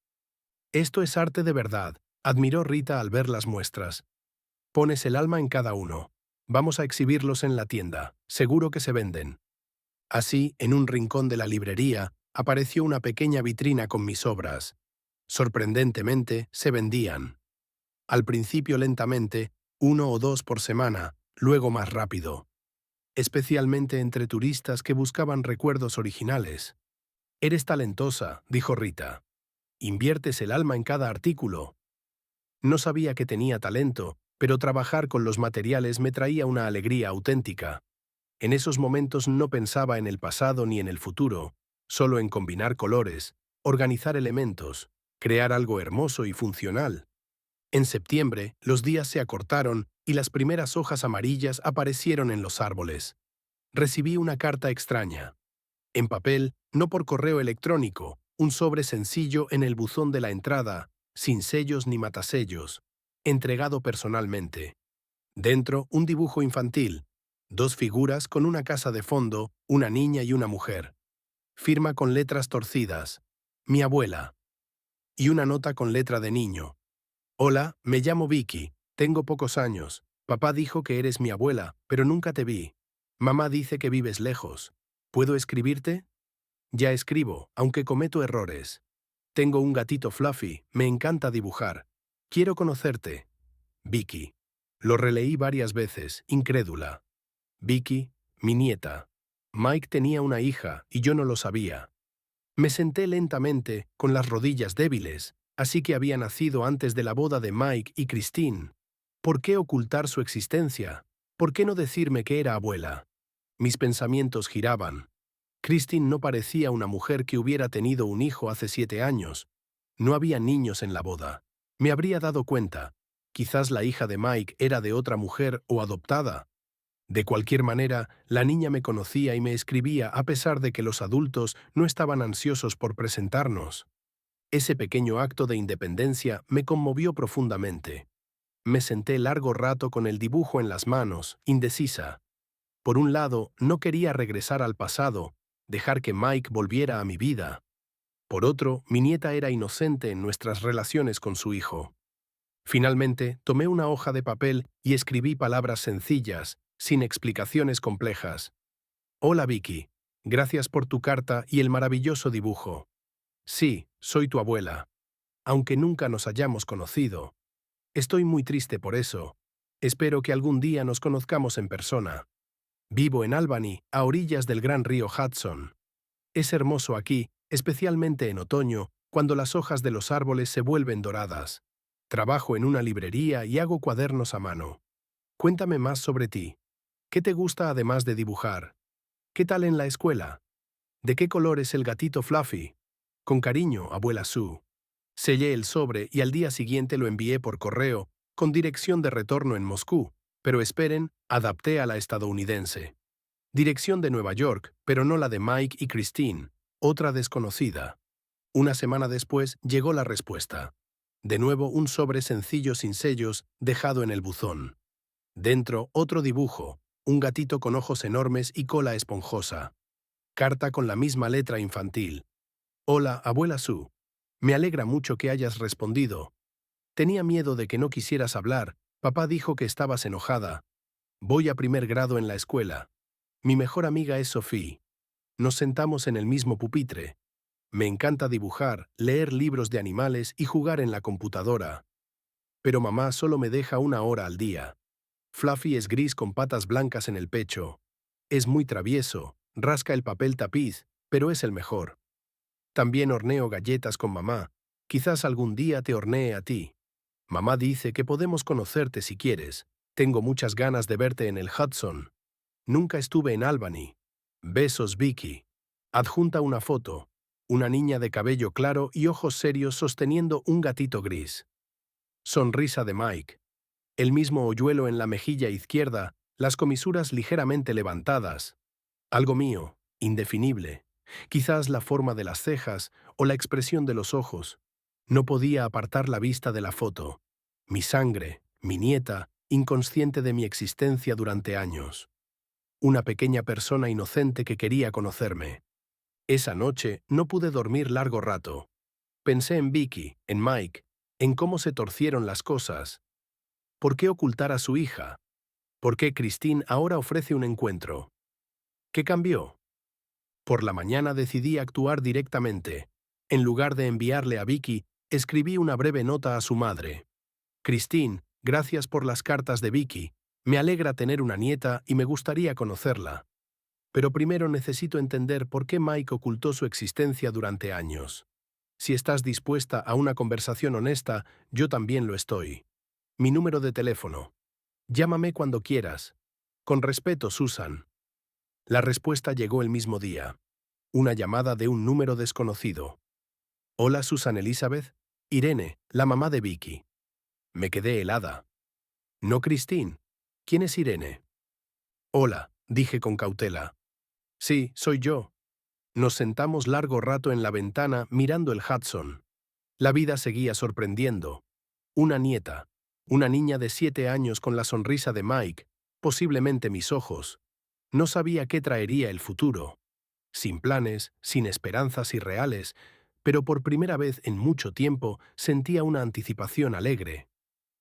«Esto es arte de verdad», admiró Rita al ver las muestras. «Pones el alma en cada uno. Vamos a exhibirlos en la tienda, seguro que se venden». Así, en un rincón de la librería, apareció una pequeña vitrina con mis obras. Sorprendentemente, se vendían. Al principio lentamente, 1 o 2 por semana, luego más rápido. Especialmente entre turistas que buscaban recuerdos originales. «Eres talentosa», dijo Rita. «Inviertes el alma en cada artículo». No sabía que tenía talento, pero trabajar con los materiales me traía una alegría auténtica. En esos momentos no pensaba en el pasado ni en el futuro, solo en combinar colores, organizar elementos, crear algo hermoso y funcional. En septiembre, los días se acortaron y las primeras hojas amarillas aparecieron en los árboles. Recibí una carta extraña. En papel, no por correo electrónico, un sobre sencillo en el buzón de la entrada, sin sellos ni matasellos, entregado personalmente. Dentro, un dibujo infantil, 2 figuras con una casa de fondo, una niña y una mujer. Firma con letras torcidas. «Mi abuela». Y una nota con letra de niño. «Hola, me llamo Vicky, tengo pocos años. Papá dijo que eres mi abuela, pero nunca te vi. Mamá dice que vives lejos. ¿Puedo escribirte? Ya escribo, aunque cometo errores. Tengo un gatito Fluffy, me encanta dibujar. Quiero conocerte. Vicky». Lo releí varias veces, incrédula. Vicky, mi nieta. Mike tenía una hija y yo no lo sabía. Me senté lentamente, con las rodillas débiles, así que había nacido antes de la boda de Mike y Christine. ¿Por qué ocultar su existencia? ¿Por qué no decirme que era abuela? Mis pensamientos giraban. Christine no parecía una mujer que hubiera tenido un hijo hace 7 años. No había niños en la boda. Me habría dado cuenta. Quizás la hija de Mike era de otra mujer o adoptada. De cualquier manera, la niña me conocía y me escribía a pesar de que los adultos no estaban ansiosos por presentarnos. Ese pequeño acto de independencia me conmovió profundamente. Me senté largo rato con el dibujo en las manos, indecisa. Por un lado, no quería regresar al pasado, dejar que Mike volviera a mi vida. Por otro, mi nieta era inocente en nuestras relaciones con su hijo. Finalmente, tomé una hoja de papel y escribí palabras sencillas, sin explicaciones complejas. Hola Vicky, gracias por tu carta y el maravilloso dibujo. Sí, soy tu abuela. Aunque nunca nos hayamos conocido. Estoy muy triste por eso. Espero que algún día nos conozcamos en persona. Vivo en Albany, a orillas del gran río Hudson. Es hermoso aquí, especialmente en otoño, cuando las hojas de los árboles se vuelven doradas. Trabajo en una librería y hago cuadernos a mano. Cuéntame más sobre ti. ¿Qué te gusta además de dibujar? ¿Qué tal en la escuela? ¿De qué color es el gatito Fluffy? Con cariño, abuela Sue. Sellé el sobre y al día siguiente lo envié por correo, con dirección de retorno en Moscú, pero esperen, adapté a la estadounidense. Dirección de Nueva York, pero no la de Mike y Christine, otra desconocida. Una semana después llegó la respuesta. De nuevo un sobre sencillo sin sellos, dejado en el buzón. Dentro, otro dibujo, un gatito con ojos enormes y cola esponjosa. Carta con la misma letra infantil. Hola, abuela Sue. Me alegra mucho que hayas respondido. Tenía miedo de que no quisieras hablar. Papá dijo que estabas enojada. Voy a primer grado en la escuela. Mi mejor amiga es Sophie. Nos sentamos en el mismo pupitre. Me encanta dibujar, leer libros de animales y jugar en la computadora. Pero mamá solo me deja 1 hora al día. Fluffy es gris con patas blancas en el pecho. Es muy travieso, rasca el papel tapiz, pero es el mejor. También horneo galletas con mamá. Quizás algún día te hornee a ti. Mamá dice que podemos conocerte si quieres. Tengo muchas ganas de verte en el Hudson. Nunca estuve en Albany. Besos, Vicky. Adjunta una foto. Una niña de cabello claro y ojos serios sosteniendo un gatito gris. Sonrisa de Mike. El mismo hoyuelo en la mejilla izquierda, las comisuras ligeramente levantadas. Algo mío, indefinible. Quizás la forma de las cejas o la expresión de los ojos. No podía apartar la vista de la foto. Mi sangre, mi nieta, inconsciente de mi existencia durante años. Una pequeña persona inocente que quería conocerme. Esa noche no pude dormir largo rato. Pensé en Vicky, en Mike, en cómo se torcieron las cosas. ¿Por qué ocultar a su hija? ¿Por qué Christine ahora ofrece un encuentro? ¿Qué cambió? Por la mañana decidí actuar directamente. En lugar de enviarle a Vicky, escribí una breve nota a su madre. Christine, gracias por las cartas de Vicky. Me alegra tener una nieta y me gustaría conocerla. Pero primero necesito entender por qué Mike ocultó su existencia durante años. Si estás dispuesta a una conversación honesta, yo también lo estoy. Mi número de teléfono. Llámame cuando quieras. Con respeto, Susan. La respuesta llegó el mismo día. Una llamada de un número desconocido. Hola, Susan Elizabeth. Irene, la mamá de Vicky. Me quedé helada. No, Christine. ¿Quién es Irene? Hola, dije con cautela. Sí, soy yo. Nos sentamos largo rato en la ventana mirando el Hudson. La vida seguía sorprendiendo. Una nieta. Una niña de 7 años con la sonrisa de Mike, posiblemente mis ojos. No sabía qué traería el futuro. Sin planes, sin esperanzas irreales, pero por primera vez en mucho tiempo sentía una anticipación alegre.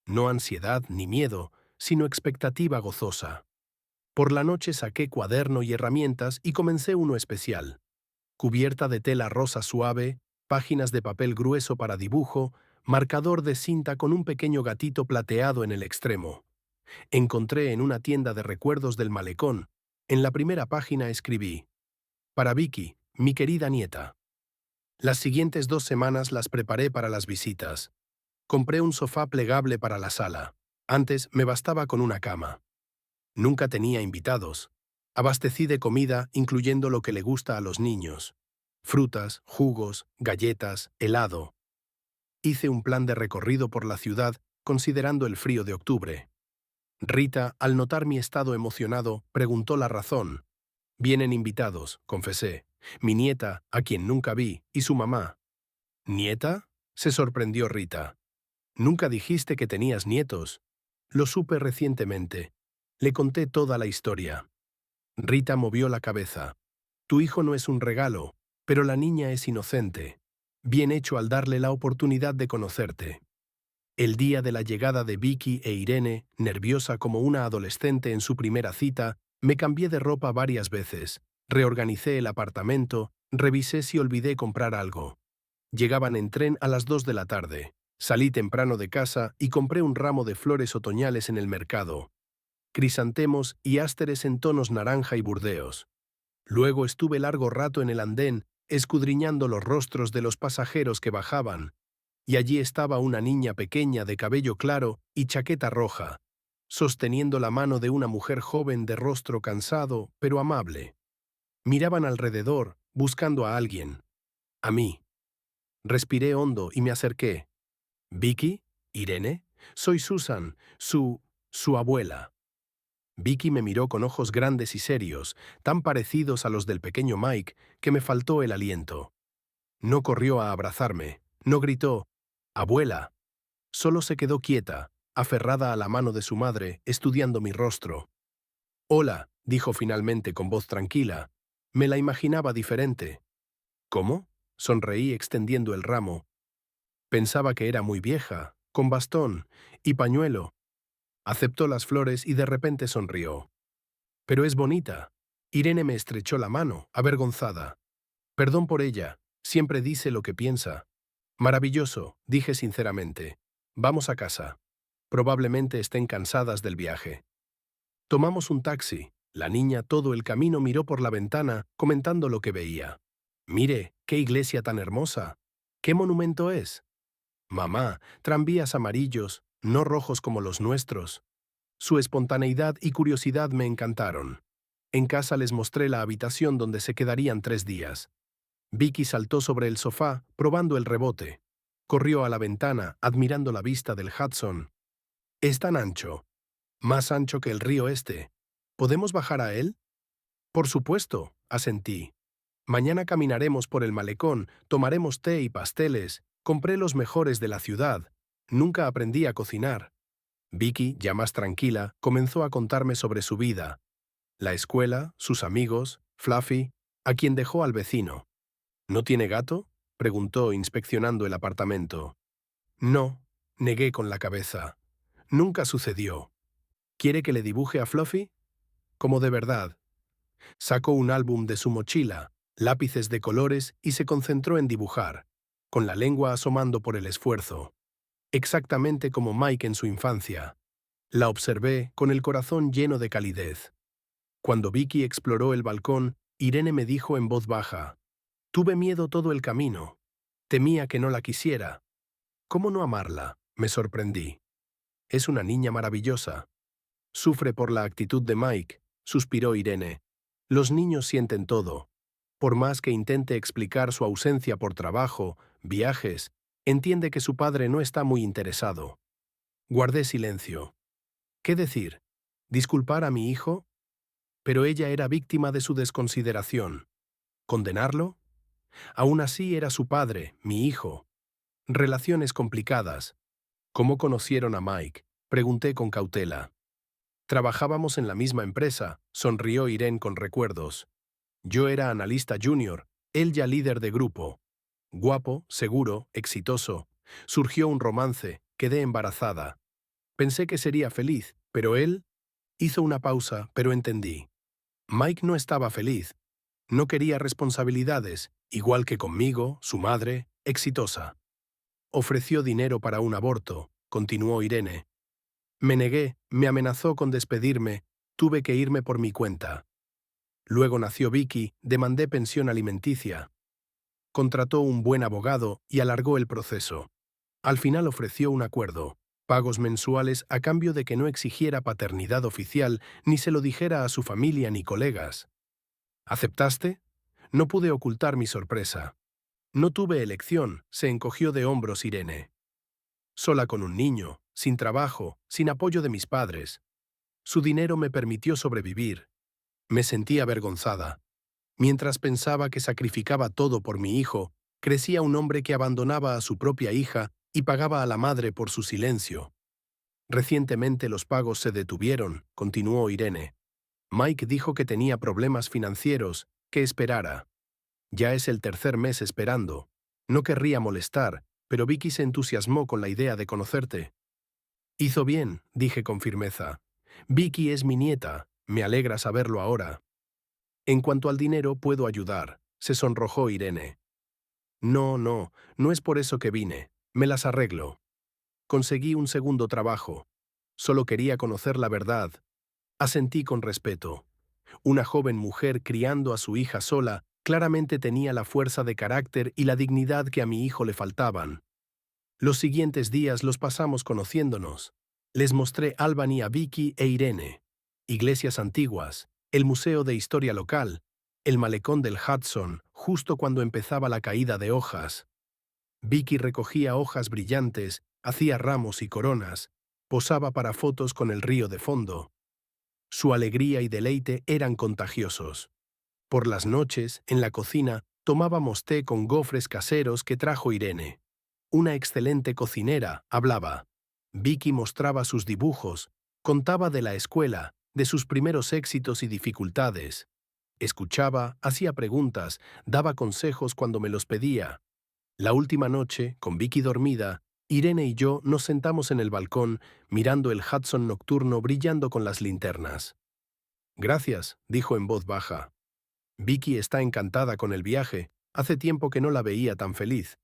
No ansiedad ni miedo, sino expectativa gozosa. Por la noche saqué cuaderno y herramientas y comencé uno especial. Cubierta de tela rosa suave, páginas de papel grueso para dibujo, marcador de cinta con un pequeño gatito plateado en el extremo. Encontré en una tienda de recuerdos del malecón. En la primera página escribí: para Vicky, mi querida nieta. Las siguientes 2 semanas las preparé para las visitas. Compré un sofá plegable para la sala. Antes me bastaba con una cama. Nunca tenía invitados. Abastecí de comida, incluyendo lo que le gusta a los niños. Frutas, jugos, galletas, helado. Hice un plan de recorrido por la ciudad, considerando el frío de octubre. Rita, al notar mi estado emocionado, preguntó la razón. Vienen invitados, confesé. Mi nieta, a quien nunca vi, y su mamá. ¿Nieta? Se sorprendió Rita. Nunca dijiste que tenías nietos. Lo supe recientemente. Le conté toda la historia. Rita movió la cabeza. Tu hijo no es un regalo, pero la niña es inocente. Bien hecho al darle la oportunidad de conocerte. El día de la llegada de Vicky e Irene, nerviosa como una adolescente en su primera cita, me cambié de ropa varias veces, reorganicé el apartamento, revisé si olvidé comprar algo. Llegaban en tren a las 2 de la tarde. Salí temprano de casa y compré un ramo de flores otoñales en el mercado. Crisantemos y ásteres en tonos naranja y burdeos. Luego estuve largo rato en el andén, escudriñando los rostros de los pasajeros que bajaban, y allí estaba una niña pequeña de cabello claro y chaqueta roja, sosteniendo la mano de una mujer joven de rostro cansado, pero amable. Miraban alrededor, buscando a alguien. A mí. Respiré hondo y me acerqué. ¿Vicky? ¿Irene? Soy Susan, su abuela. Vicky me miró con ojos grandes y serios, tan parecidos a los del pequeño Mike, que me faltó el aliento. No corrió a abrazarme, no gritó, «Abuela». Solo se quedó quieta, aferrada a la mano de su madre, estudiando mi rostro. «Hola», dijo finalmente con voz tranquila. Me la imaginaba diferente. «¿Cómo?», sonreí extendiendo el ramo. Pensaba que era muy vieja, con bastón y pañuelo. Aceptó las flores y de repente sonrió. «Pero es bonita». Irene me estrechó la mano, avergonzada. «Perdón por ella, siempre dice lo que piensa». «Maravilloso», dije sinceramente. «Vamos a casa. Probablemente estén cansadas del viaje». Tomamos un taxi. La niña todo el camino miró por la ventana, comentando lo que veía. «Mire, qué iglesia tan hermosa. ¿Qué monumento es?» «Mamá, tranvías amarillos, no rojos como los nuestros». Su espontaneidad y curiosidad me encantaron. En casa les mostré la habitación donde se quedarían 3 días. Vicky saltó sobre el sofá, probando el rebote. Corrió a la ventana, admirando la vista del Hudson. «Es tan ancho. Más ancho que el río este. ¿Podemos bajar a él?» «Por supuesto», asentí. «Mañana caminaremos por el malecón, tomaremos té y pasteles. Compré los mejores de la ciudad. Nunca aprendí a cocinar». Vicky, ya más tranquila, comenzó a contarme sobre su vida. La escuela, sus amigos, Fluffy, a quien dejó al vecino. «¿No tiene gato?», preguntó, inspeccionando el apartamento. «No», negué con la cabeza. «Nunca sucedió». «¿Quiere que le dibuje a Fluffy?» «Como de verdad». Sacó un álbum de su mochila, lápices de colores y se concentró en dibujar, con la lengua asomando por el esfuerzo. Exactamente como Mike en su infancia. La observé con el corazón lleno de calidez. Cuando Vicky exploró el balcón, Irene me dijo en voz baja, «Tuve miedo todo el camino. Temía que no la quisiera». «¿Cómo no amarla?», me sorprendí. «Es una niña maravillosa». «Sufre por la actitud de Mike», suspiró Irene. «Los niños sienten todo. Por más que intente explicar su ausencia por trabajo, viajes, entiende que su padre no está muy interesado». Guardé silencio. ¿Qué decir? ¿Disculpar a mi hijo? Pero ella era víctima de su desconsideración. ¿Condenarlo? Aún así era su padre, mi hijo. Relaciones complicadas. ¿Cómo conocieron a Mike?, pregunté con cautela. Trabajábamos en la misma empresa, sonrió Irene con recuerdos. Yo era analista junior, él ya líder de grupo. Guapo, seguro, exitoso. Surgió un romance, quedé embarazada. Pensé que sería feliz, pero él... Hizo una pausa, pero entendí. Mike no estaba feliz. No quería responsabilidades, igual que conmigo, su madre, exitosa. Ofreció dinero para un aborto, continuó Irene. Me negué, me amenazó con despedirme, tuve que irme por mi cuenta. Luego nació Vicky, demandé pensión alimenticia. Contrató un buen abogado y alargó el proceso. Al final ofreció un acuerdo. Pagos mensuales a cambio de que no exigiera paternidad oficial ni se lo dijera a su familia ni colegas. ¿Aceptaste? No pude ocultar mi sorpresa. No tuve elección, se encogió de hombros Irene. Sola con un niño, sin trabajo, sin apoyo de mis padres. Su dinero me permitió sobrevivir. Me sentí avergonzada. Mientras pensaba que sacrificaba todo por mi hijo, crecía un hombre que abandonaba a su propia hija y pagaba a la madre por su silencio. Recientemente los pagos se detuvieron, continuó Irene. Mike dijo que tenía problemas financieros, que esperara. Ya es el tercer mes esperando. No querría molestar, pero Vicky se entusiasmó con la idea de conocerte. Hizo bien, dije con firmeza. Vicky es mi nieta, me alegra saberlo ahora. En cuanto al dinero, puedo ayudar, se sonrojó Irene. No es por eso que vine, me las arreglo. Conseguí un segundo trabajo. Solo quería conocer la verdad. Asentí con respeto. Una joven mujer criando a su hija sola claramente tenía la fuerza de carácter y la dignidad que a mi hijo le faltaban. Los siguientes días los pasamos conociéndonos. Les mostré Albany a Vicky e Irene. Iglesias antiguas, el Museo de Historia Local, el malecón del Hudson, justo cuando empezaba la caída de hojas. Vicky recogía hojas brillantes, hacía ramos y coronas, posaba para fotos con el río de fondo. Su alegría y deleite eran contagiosos. Por las noches, en la cocina, tomábamos té con gofres caseros que trajo Irene. Una excelente cocinera, hablaba. Vicky mostraba sus dibujos, contaba de la escuela, de sus primeros éxitos y dificultades. Escuchaba, hacía preguntas, daba consejos cuando me los pedía. La última noche, con Vicky dormida, Irene y yo nos sentamos en el balcón, mirando el Hudson nocturno brillando con las linternas. Gracias, dijo en voz baja. Vicky está encantada con el viaje, hace tiempo que no la veía tan feliz.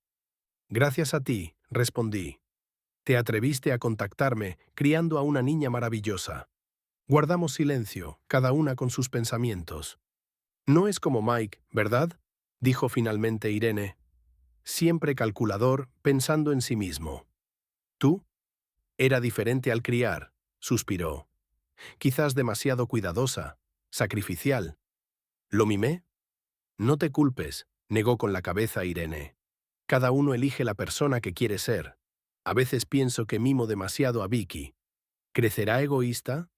Gracias a ti, respondí. Te atreviste a contactarme, criando a una niña maravillosa. Guardamos silencio, cada una con sus pensamientos. No es como Mike, ¿verdad? Dijo finalmente Irene. Siempre calculador, pensando en sí mismo. ¿Tú? Era diferente al criar, suspiró. Quizás demasiado cuidadosa, sacrificial. ¿Lo mimé? No te culpes, negó con la cabeza Irene. Cada uno elige la persona que quiere ser. A veces pienso que mimo demasiado a Vicky. ¿Crecerá egoísta?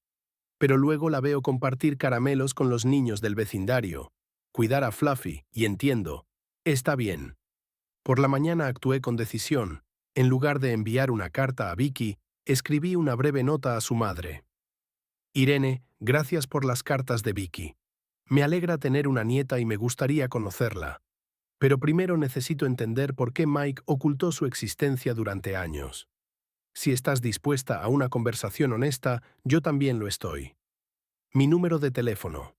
Pero luego la veo compartir caramelos con los niños del vecindario, cuidar a Fluffy, y entiendo. Está bien. Por la mañana actué con decisión. En lugar de enviar una carta a Vicky, escribí una breve nota a su madre. Irene, gracias por las cartas de Vicky. Me alegra tener una nieta y me gustaría conocerla. Pero primero necesito entender por qué Mike ocultó su existencia durante años. Si estás dispuesta a una conversación honesta, yo también lo estoy. Mi número de teléfono.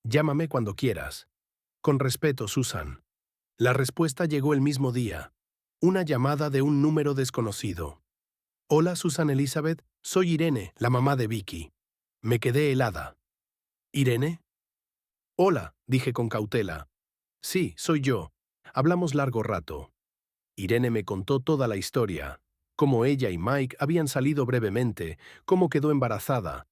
Llámame cuando quieras. Con respeto, Susan. La respuesta llegó el mismo día. Una llamada de un número desconocido. Hola, Susan Elizabeth, soy Irene, la mamá de Vicky. Me quedé helada. ¿Irene? Hola, dije con cautela. Sí, soy yo. Hablamos largo rato. Irene me contó toda la historia, cómo ella y Mike habían salido brevemente, cómo quedó embarazada,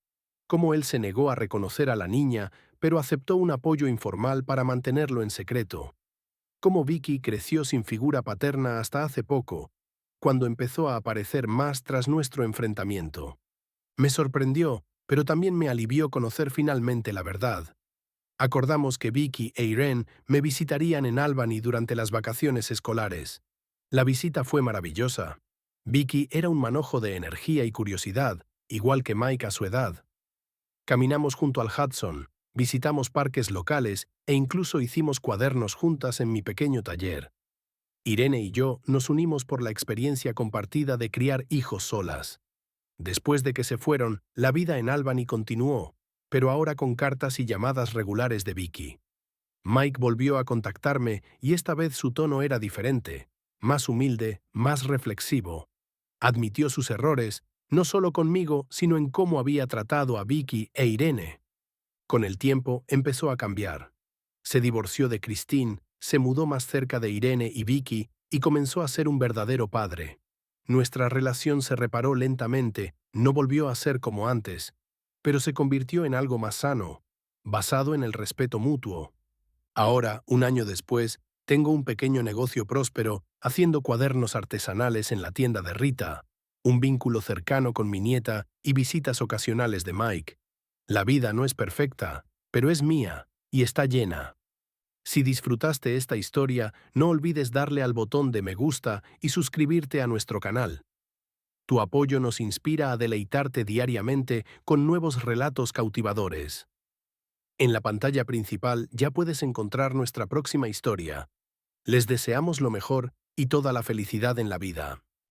cómo él se negó a reconocer a la niña, pero aceptó un apoyo informal para mantenerlo en secreto, cómo Vicky creció sin figura paterna hasta hace poco, cuando empezó a aparecer más tras nuestro enfrentamiento. Me sorprendió, pero también me alivió conocer finalmente la verdad. Acordamos que Vicky e Irene me visitarían en Albany durante las vacaciones escolares. La visita fue maravillosa. Vicky era un manojo de energía y curiosidad, igual que Mike a su edad. Caminamos junto al Hudson, visitamos parques locales e incluso hicimos cuadernos juntas en mi pequeño taller. Irene y yo nos unimos por la experiencia compartida de criar hijos solas. Después de que se fueron, la vida en Albany continuó, pero ahora con cartas y llamadas regulares de Vicky. Mike volvió a contactarme y esta vez su tono era diferente, más humilde, más reflexivo. Admitió sus errores, no solo conmigo, sino en cómo había tratado a Vicky e Irene. Con el tiempo empezó a cambiar. Se divorció de Christine, se mudó más cerca de Irene y Vicky y comenzó a ser un verdadero padre. Nuestra relación se reparó lentamente, no volvió a ser como antes, pero se convirtió en algo más sano, basado en el respeto mutuo. Ahora, un año después, tengo un pequeño negocio próspero haciendo cuadernos artesanales en la tienda de Rita, un vínculo cercano con mi nieta y visitas ocasionales de Mike. La vida no es perfecta, pero es mía y está llena. Si disfrutaste esta historia, no olvides darle al botón de me gusta y suscribirte a nuestro canal. Tu apoyo nos inspira a deleitarte diariamente con nuevos relatos cautivadores. En la pantalla principal ya puedes encontrar nuestra próxima historia. Les deseamos lo mejor y toda la felicidad en la vida.